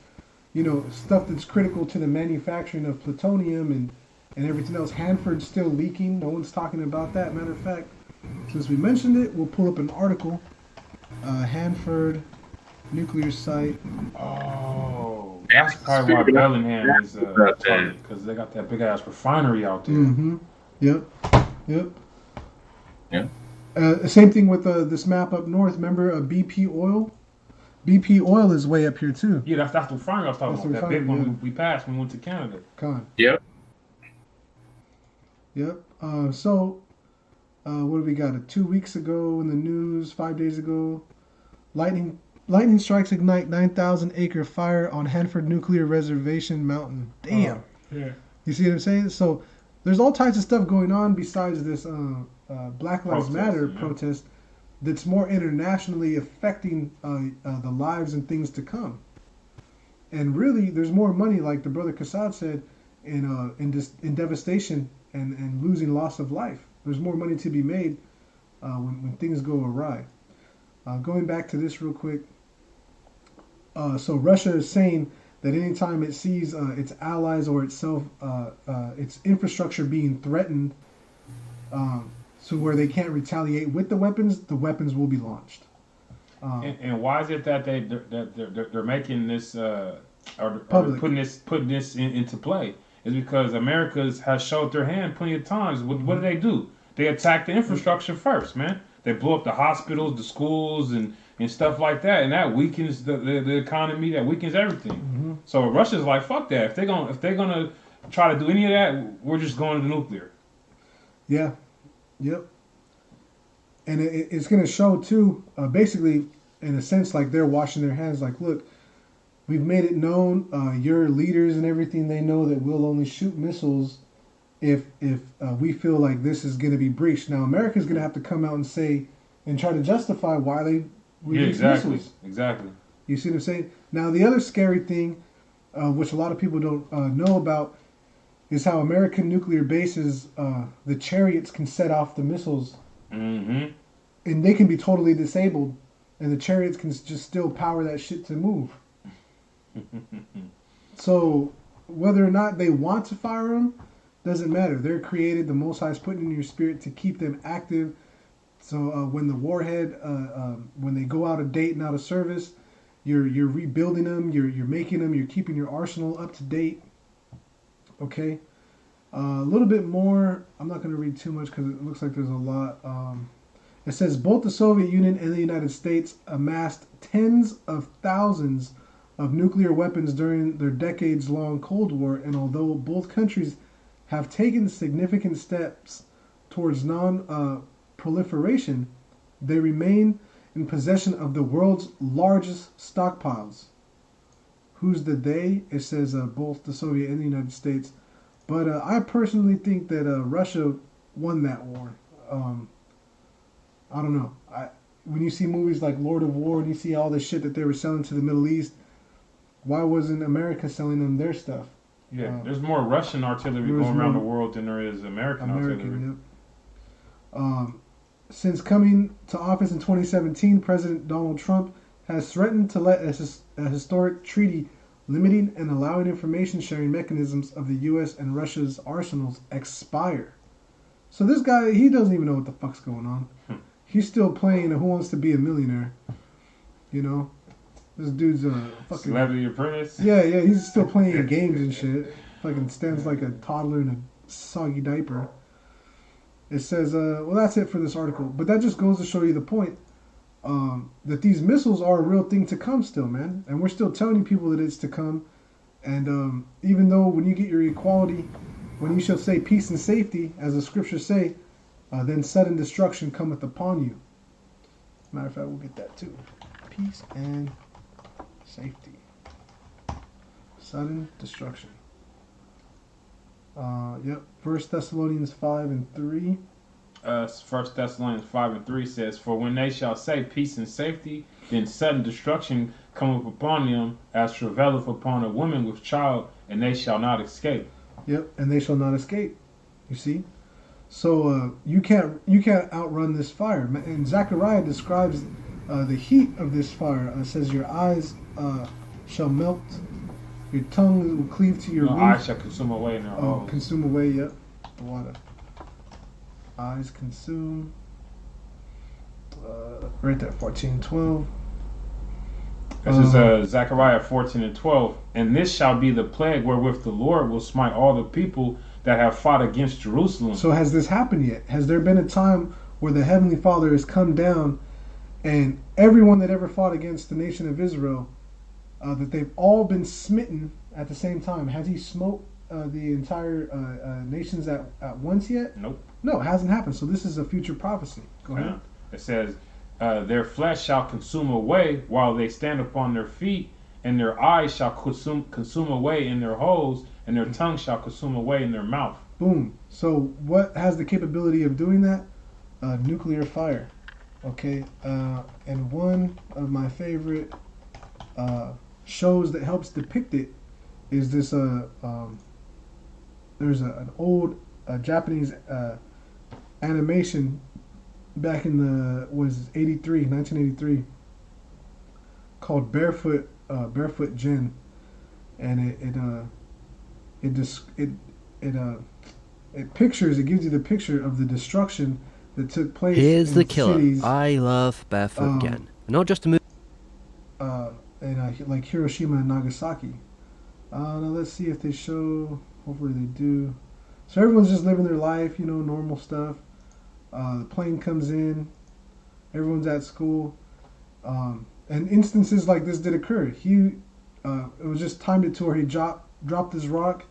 stuff that's critical to the manufacturing of plutonium and everything else. Hanford's still leaking. No one's talking about that. Matter of fact, since we mentioned it, we'll pull up an article. Hanford nuclear site. Oh, that's probably why Bellingham is because they got that big ass refinery out there. Mm-hmm. Yep. Yeah. Same thing with this map up north. Remember BP Oil? BP Oil is way up here too. Yeah, that's the refinery I was talking about. That big one we passed when we went to Canada. Yep. So, what do we got? 2 weeks ago in the news, 5 days ago, lightning strikes ignite 9,000-acre fire on Hanford Nuclear Reservation Mountain. Damn. Yeah. You see what I'm saying? So, there's all types of stuff going on besides this Black Lives Matter protest that's more internationally affecting the lives and things to come. And really, there's more money, like the brother Kassad said, in devastation and losing loss of life. There's more money to be made when things go awry. Going back to this real quick. So Russia is saying that anytime it sees its allies or itself, its infrastructure being threatened, so where they can't retaliate with the weapons will be launched. And why is it that they're making this or putting this into play? Is because America has showed their hand plenty of times. What do? They attack the infrastructure first, man. They blow up the hospitals, the schools, and stuff like that, and that weakens the economy. That weakens everything. Mm-hmm. So Russia's like, fuck that. If they're gonna try to do any of that, we're just going to the nuclear. Yeah. Yep. And it's going to show too, basically, in a sense, like they're washing their hands. Like, look, we've made it known, your leaders and everything, they know that we'll only shoot missiles if we feel like this is going to be breached. Now, America's going to have to come out and say and try to justify why they release missiles. Exactly. You see what I'm saying? Now, the other scary thing, which a lot of people don't know about, is how American nuclear bases, the chariots can set off the missiles. Mm-hmm. And they can be totally disabled, and the chariots can just still power that shit to move. So whether or not they want to fire them doesn't matter. They're created. The Most High is putting in your spirit to keep them active. So when the warhead, when they go out of date and out of service, you're rebuilding them. You're making them. You're keeping your arsenal up to date. Okay. A little bit more. I'm not going to read too much because it looks like there's a lot. It says both the Soviet Union and the United States amassed tens of thousands of nuclear weapons during their decades-long Cold War, and although both countries have taken significant steps towards non-proliferation, they remain in possession of the world's largest stockpiles. Who's the they? It says both the Soviet and the United States. But I personally think that Russia won that war. I don't know. When you see movies like Lord of War and you see all the shit that they were selling to the Middle East, why wasn't America selling them their stuff? Yeah, there's more Russian artillery going around the world than there is American artillery. Yep. Since coming to office in 2017, President Donald Trump has threatened to let a historic treaty limiting and allowing information sharing mechanisms of the U.S. and Russia's arsenals expire. So this guy, he doesn't even know what the fuck's going on. He's still playing Who Wants to Be a Millionaire. You know? This dude's a fucking... Celebrity Apprentice? Yeah, he's still playing games and shit. Fucking stands like a toddler in a soggy diaper. It says, well, that's it for this article. But that just goes to show you the point. That these missiles are a real thing to come still, man. And we're still telling people that it's to come. And even though when you get your equality, when you shall say peace and safety, as the scriptures say, then sudden destruction cometh upon you. Matter of fact, we'll get that too. Peace and safety. Sudden destruction. Yep. 1 Thessalonians 5:3. 1 Thessalonians 5:3 says, "For when they shall say peace and safety, then sudden destruction cometh upon them, as travaileth upon a woman with child, and they shall not escape." Yep, and they shall not escape. You see, so you can't outrun this fire. And Zechariah describes the heat of this fire. Says your eyes shall melt Your tongue will cleave to your Your roof. eyes shall consume away in their Oh, holes. consume away. Yep. The water. Eyes consume. Right there, 14:12. This is Zechariah 14 and 12. And this shall be the plague wherewith the Lord will smite all the people that have fought against Jerusalem. So has this happened yet? Has there been a time where the Heavenly Father has come down and everyone that ever fought against the nation of Israel, that they've all been smitten at the same time? Has he smote the entire nations at once yet? Nope. No, it hasn't happened. So this is a future prophecy. Go ahead. It says, their flesh shall consume away while they stand upon their feet, and their eyes shall consume away in their holes, and their tongue shall consume away in their mouth. Boom. So what has the capability of doing that? Nuclear fire. Okay. And one of my favorite shows that helps depict it is this. There's an old Japanese animation back in the 1983, called Barefoot Gen, and it gives you the picture of the destruction that took place. Here's in the killer. cities, I love Barefoot Gen. Not just a movie. like Hiroshima and Nagasaki. Now let's see if they show. Hopefully they do. So everyone's just living their life, normal stuff. The plane comes in. Everyone's at school. And instances like this did occur. It was just timed it to where he dropped this rock,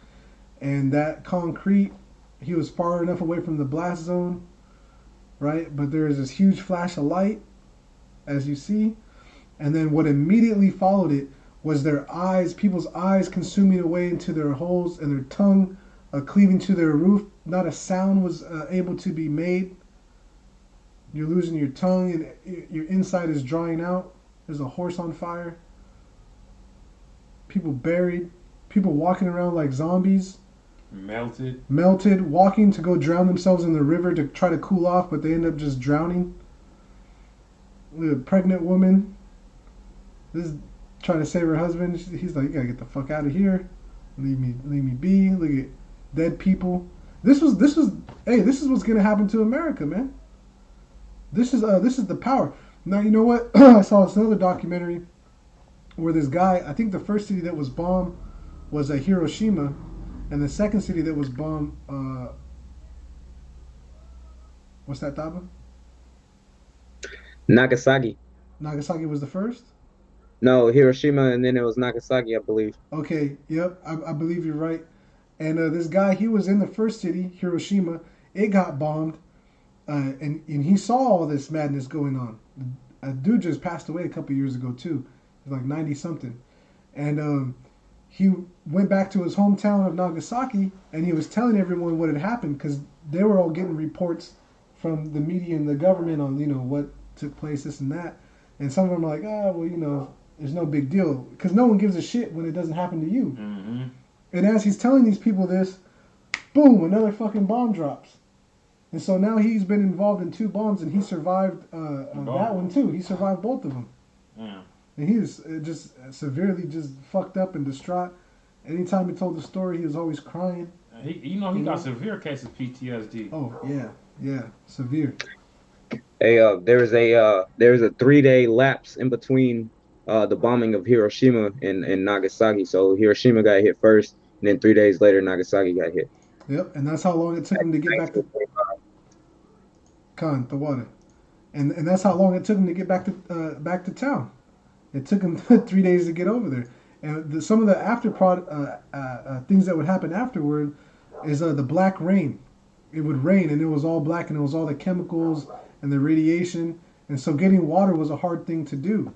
and that concrete, he was far enough away from the blast zone, right? But there is this huge flash of light, as you see. And then what immediately followed it was people's eyes consuming away into their holes, and their tongue cleaving to their roof. Not a sound was able to be made. You're losing your tongue, and your inside is drying out. There's a horse on fire. People buried. People walking around like zombies. Melted, walking to go drown themselves in the river to try to cool off, but they end up just drowning. A pregnant woman. This is trying to save her husband. He's like, "You gotta get the fuck out of here. Leave me be." Look at dead people. This is what's gonna happen to America, man. This is the power. Now you know what? I saw this another documentary where this guy, I think the first city that was bombed was Hiroshima, and the second city that was bombed, what's that, Taba? Nagasaki. Nagasaki was the first? No, Hiroshima, and then it was Nagasaki, I believe. Okay, yep, I believe you're right. And this guy, he was in the first city, Hiroshima. It got bombed, and he saw all this madness going on. A dude just passed away a couple years ago too. He was like 90 something, and he went back to his hometown of Nagasaki, and he was telling everyone what had happened, because they were all getting reports from the media and the government on what took place, this and that. And some of them are like, there's no big deal, because no one gives a shit when it doesn't happen to you. Mm-hmm. And as he's telling these people this, boom, another fucking bomb drops. And so now he's been involved in 2 bombs, and he survived that one too. He survived both of them. Yeah. And he was just severely just fucked up and distraught. Anytime he told the story, he was always crying. He got severe case of PTSD. Oh yeah, severe. Hey, there was a 3-day lapse in between the bombing of Hiroshima and Nagasaki. So Hiroshima got hit first, and then 3 days later, Nagasaki got hit. Yep, and that's how long it took him to get back to the water, and that's how long it took him to get back to town. It took him 3 days to get over there. And some of the things that would happen afterward is the black rain. It would rain, and it was all black, and it was all the chemicals and the radiation. And so getting water was a hard thing to do.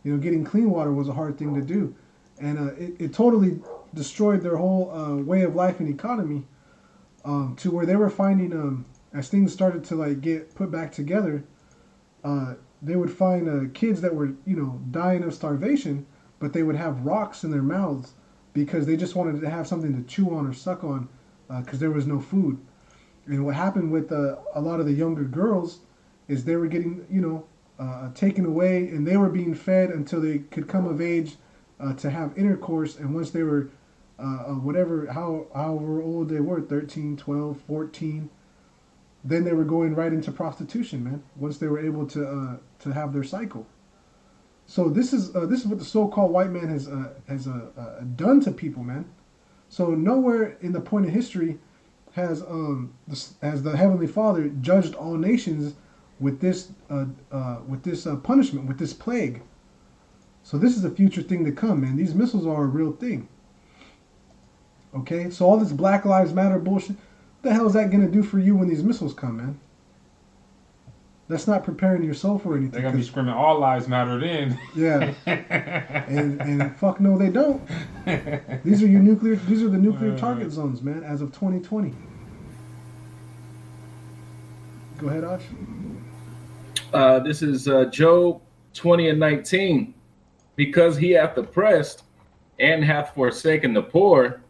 Getting clean water was a hard thing to do. And it totally destroyed their whole way of life and economy, to where they were finding, as things started to get put back together, they would find kids that were, dying of starvation, but they would have rocks in their mouths because they just wanted to have something to chew on or suck on, because there was no food. And what happened with a lot of the younger girls is they were getting, taken away, and they were being fed until they could come of age to have intercourse, and once they were however old they were, 13, 12, 14, then they were going right into prostitution, man. Once they were able to have their cycle. So this is what the so-called white man has done to people, man. So nowhere in the point of history has the Heavenly Father judged all nations with this punishment, with this plague. So this is a future thing to come, man. These missiles are a real thing. Okay, so all this Black Lives Matter bullshit, what the hell is that gonna do for you when these missiles come, man? That's not preparing yourself for anything. They're gonna be screaming, "All lives matter!" Then. Yeah. and fuck no, they don't. These are the nuclear target zones, man. As of 2020. Go ahead, Ash. This is Job 20:19. Because he hath oppressed and hath forsaken the poor,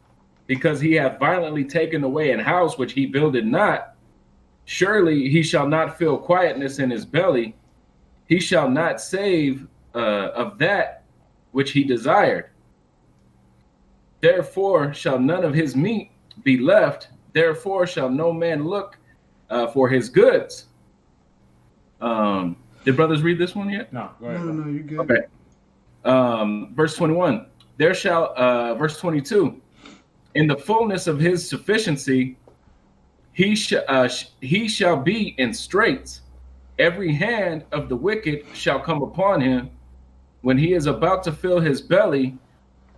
because he hath violently taken away an house which he builded not, surely he shall not feel quietness in his belly. He shall not save of that which he desired. Therefore shall none of his meat be left. Therefore shall no man look for his goods. Did brothers read this one yet? No, go ahead. No, you're good. Okay. Verse 21. Verse 22. In the fullness of his sufficiency, he shall be in straits. Every hand of the wicked shall come upon him. When he is about to fill his belly,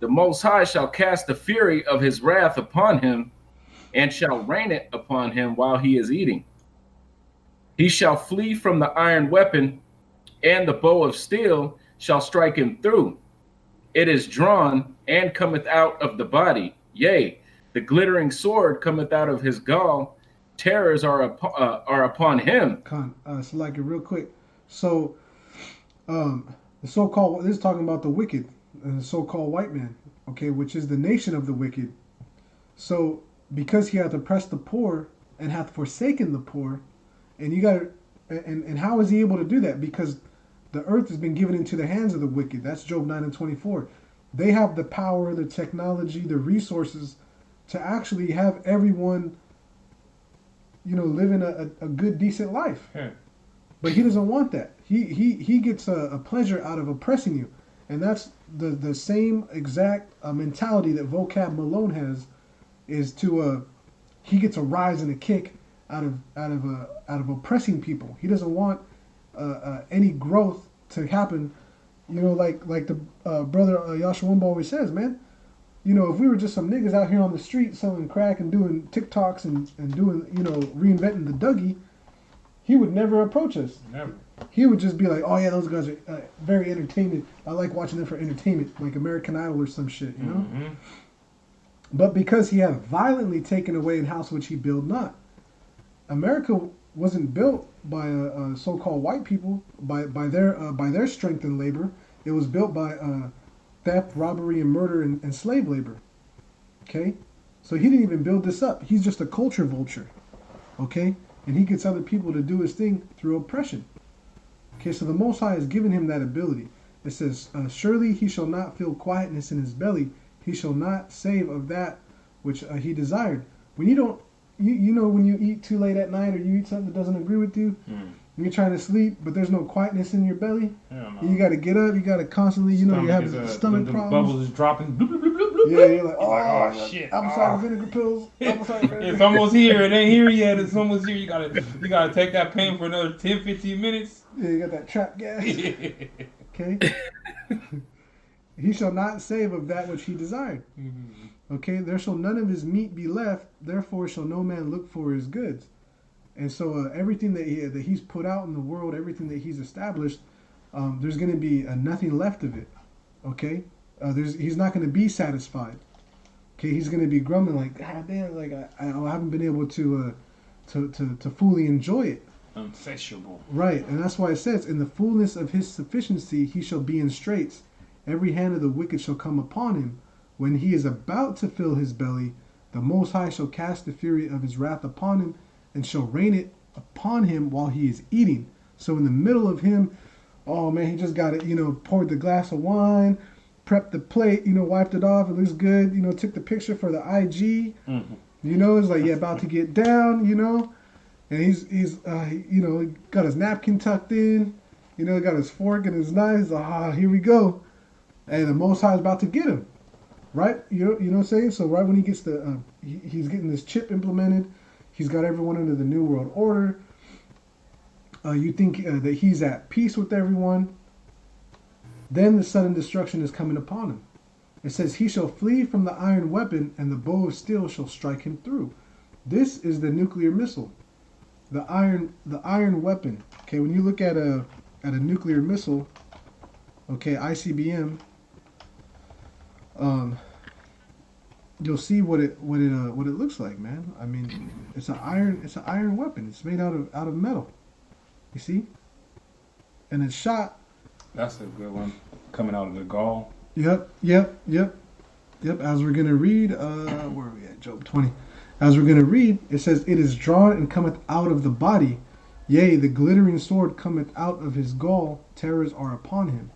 the Most High shall cast the fury of his wrath upon him, and shall rain it upon him while he is eating. He shall flee from the iron weapon, and the bow of steel shall strike him through. It is drawn and cometh out of the body. Yea, the glittering sword cometh out of his gall. Terrors are upon him. So like it real quick. So, the so-called, this is talking about the wicked and the so-called white man, okay, which is the nation of the wicked. So, because he hath oppressed the poor and hath forsaken the poor, and you got to, and how is he able to do that? Because the earth has been given into the hands of the wicked. That's Job 9:24. They have the power, the technology, the resources to actually have everyone, living a good, decent life. Yeah. But he doesn't want that. He gets a pleasure out of oppressing you. And that's the same exact mentality that Vocab Malone has, is he gets a rise and a kick out of oppressing people. He doesn't want any growth to happen. Like the brother Yahawah always says, man. If we were just some niggas out here on the street selling crack and doing TikToks and doing, reinventing the Dougie, he would never approach us. Never. He would just be like, oh yeah, those guys are very entertainment. I like watching them for entertainment, like American Idol or some shit, Mm-hmm. But because he hath violently taken away an house which he built not. America wasn't built by so-called white people, by their strength and labor. It was built by theft, robbery, and murder and slave labor. Okay? So he didn't even build this up. He's just a culture vulture. Okay? And he gets other people to do his thing through oppression. Okay, so the Most High has given him that ability. It says, surely he shall not feel quietness in his belly. He shall not save of that which he desired. When you don't, when you eat too late at night, or you eat something that doesn't agree with you, and you're trying to sleep, but there's no quietness in your belly, you got to get up, you got to constantly, you're having stomach problems. Bubbles is dropping. Bloop, bloop, bloop, bloop, bloop. Yeah, you're like, oh shit. Apple cider vinegar pills. Apple cider vinegar. It's almost here. It ain't here yet. It's almost here. You gotta take that pain for another 10, 15 minutes. Yeah, you got that trap gas. Okay. He shall not save of that which he desired. Mm-hmm. Okay, there shall none of his meat be left, therefore shall no man look for his goods. And so everything that he's put out in the world, everything that he's established, there's going to be nothing left of it. Okay, he's not going to be satisfied. Okay, he's going to be grumbling like, God damn, like I haven't been able to fully enjoy it. Insatiable. Right, and that's why it says, in the fullness of his sufficiency he shall be in straits. Every hand of the wicked shall come upon him. When he is about to fill his belly, the Most High shall cast the fury of his wrath upon him, and shall rain it upon him while he is eating. So in the middle of him, oh man, he just got it, poured the glass of wine, prepped the plate, wiped it off, it looks good, took the picture for the IG, Mm-hmm. it's like, yeah, about to get down, and he's got his napkin tucked in, got his fork and his knife, he's like, here we go, and the Most High is about to get him, right? You know what I'm saying? So right when he gets he's getting this chip implemented, he's got everyone under the New World Order. You think that he's at peace with everyone. Then the sudden destruction is coming upon him. It says, he shall flee from the iron weapon, and the bow of steel shall strike him through. This is the nuclear missile. The iron weapon. Okay, when you look at a nuclear missile, okay, ICBM, you'll see what it looks like, man. I mean, it's an iron weapon. It's made out of metal. You see? And it's shot. That's a good one. Coming out of the gall. Yep. As we're gonna read, where are we at? Job 20. As we're gonna read, it says, it is drawn and cometh out of the body. Yea, the glittering sword cometh out of his gall. Terrors are upon him.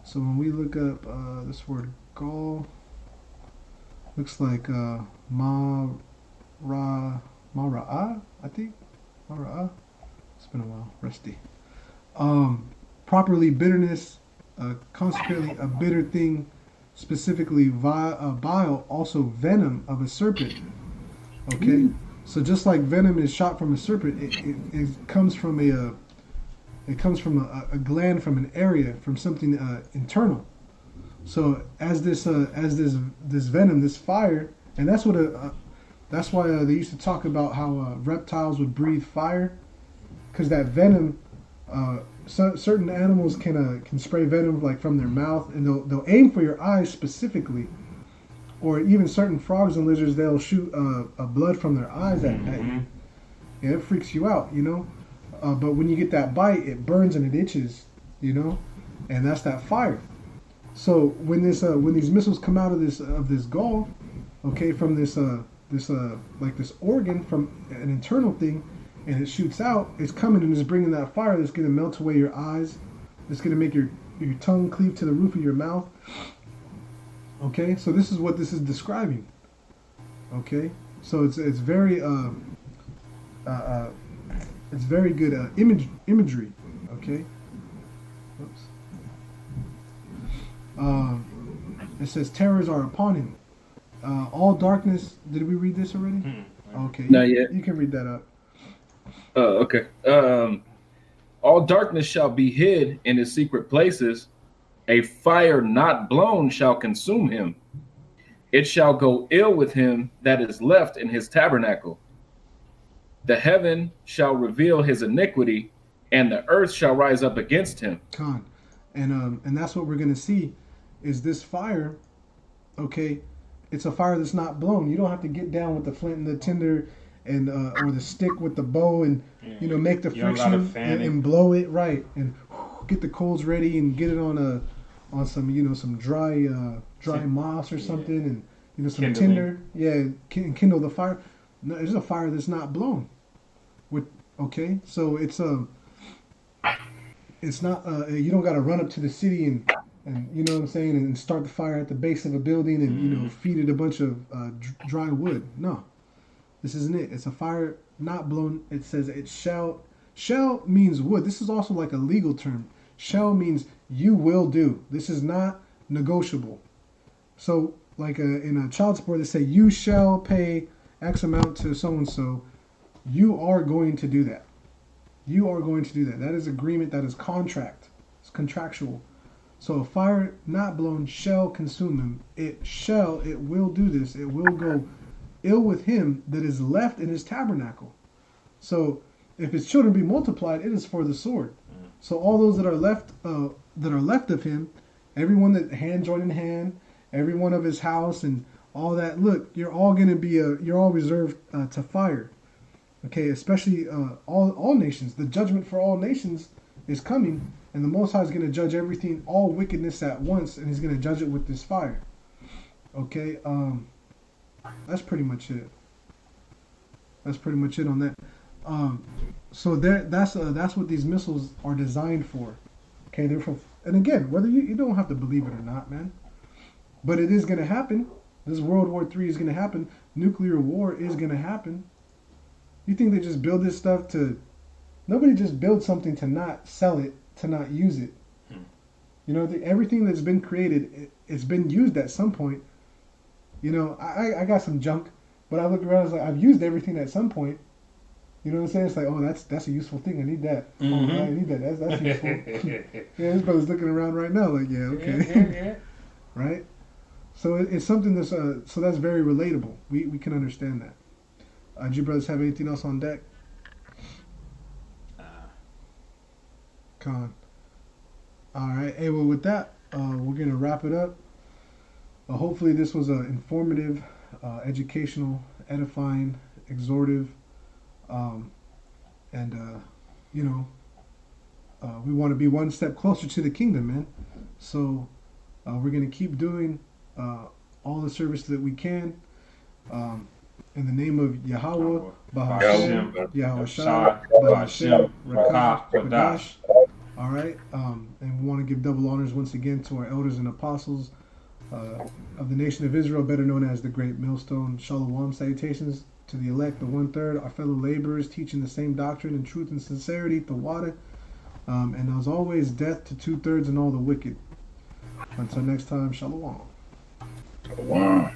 So when we look up this word gall, looks like Mara'ah, I think. Mara'ah. It's been a while. Rusty. Properly bitterness, consequently a bitter thing, specifically bile, also venom of a serpent. Okay, so just like venom is shot from a serpent, it comes from a gland, from an area, from something internal. So as this venom, this fire, and that's why they used to talk about how reptiles would breathe fire, because that venom. Certain animals can spray venom like from their mouth, and they'll aim for your eyes specifically, or even certain frogs and lizards, they'll shoot blood from their eyes at you. Yeah, it freaks you out, but when you get that bite, it burns and it itches, and that's that fire. So when these missiles come out of this gall, okay, from this organ, from an internal thing, and it shoots out, it's coming and it's bringing that fire that's going to melt away your eyes. It's going to make your tongue cleave to the roof of your mouth. Okay, so this is what this is describing. Okay, so it's very good imagery. Okay. Oops. It says terrors are upon him. All darkness. Did we read this already? Okay. Not yet. You can read that up. Okay. All darkness shall be hid in his secret places. A fire not blown shall consume him. It shall go ill with him that is left in his tabernacle. The heaven shall reveal his iniquity, and the earth shall rise up against him. And that's what we're going to see is this fire. Okay, it's a fire that's not blown. You don't have to get down with the flint and the tinder and or the stick with the bow and make the friction and blow it right and get the coals ready and get it on some some dry moss or something and some tinder, kindle the fire. No, it's a fire that's not blown. So it's not you don't got to run up to the city and you know what I'm saying, and start the fire at the base of a building and feed it a bunch of dry wood. No. This isn't it. It's a fire not blown. It says it shall. Shall means would. This is also like a legal term. Shall means you will do. This is not negotiable. So like in a child support, they say you shall pay X amount to so-and-so. You are going to do that. You are going to do that. That is agreement. That is contract. It's contractual. So a fire not blown shall consume him. It will do this. It will go ill with him that is left in his tabernacle. So if his children be multiplied, it is for the sword. So all those that are left of him, everyone that hand joined in hand, every one of his house and all that, look, you're all going to be you're all reserved to fire. Okay, especially all nations. The judgment for all nations is coming, and the Most High is going to judge everything, all wickedness at once, and he's going to judge it with this fire. Okay, that's pretty much it. That's pretty much it on that. So that's what these missiles are designed for. Okay, they're for, and again, whether you don't have to believe it or not, man. But it is going to happen. This World War III is going to happen. Nuclear war is going to happen. You think they just build this stuff to... Nobody just builds something to not sell it, to not use it. You know, everything that's been created, it's been used at some point. You know, I got some junk, but I look around, I was like, I've used everything at some point. You know what I'm saying? It's like, oh, that's a useful thing. I need that. Mm-hmm. Oh, I need that. That's useful. Yeah, this brother's looking around right now like, yeah, okay. Yeah. Right? So it's something that's so that's very relatable. We can understand that. Do you brothers have anything else on deck? Con. All right. Hey, well, with that, we're gonna wrap it up. Hopefully, this was informative, educational, edifying, exhortive, and you know, we want to be one step closer to the kingdom, man. So we're gonna keep doing all the service that we can. In the name of Yahawah, Bahashem, Yahawashai, Bahashem, Rakah, Radash. All right, and we want to give double honors once again to our elders and apostles of the nation of Israel, better known as the Great Millstone. Shalom, salutations to the elect, the 1/3, our fellow laborers, teaching the same doctrine in truth and sincerity, the water. And as always, death to 2/3 and all the wicked. Until next time, shalom. Shalom.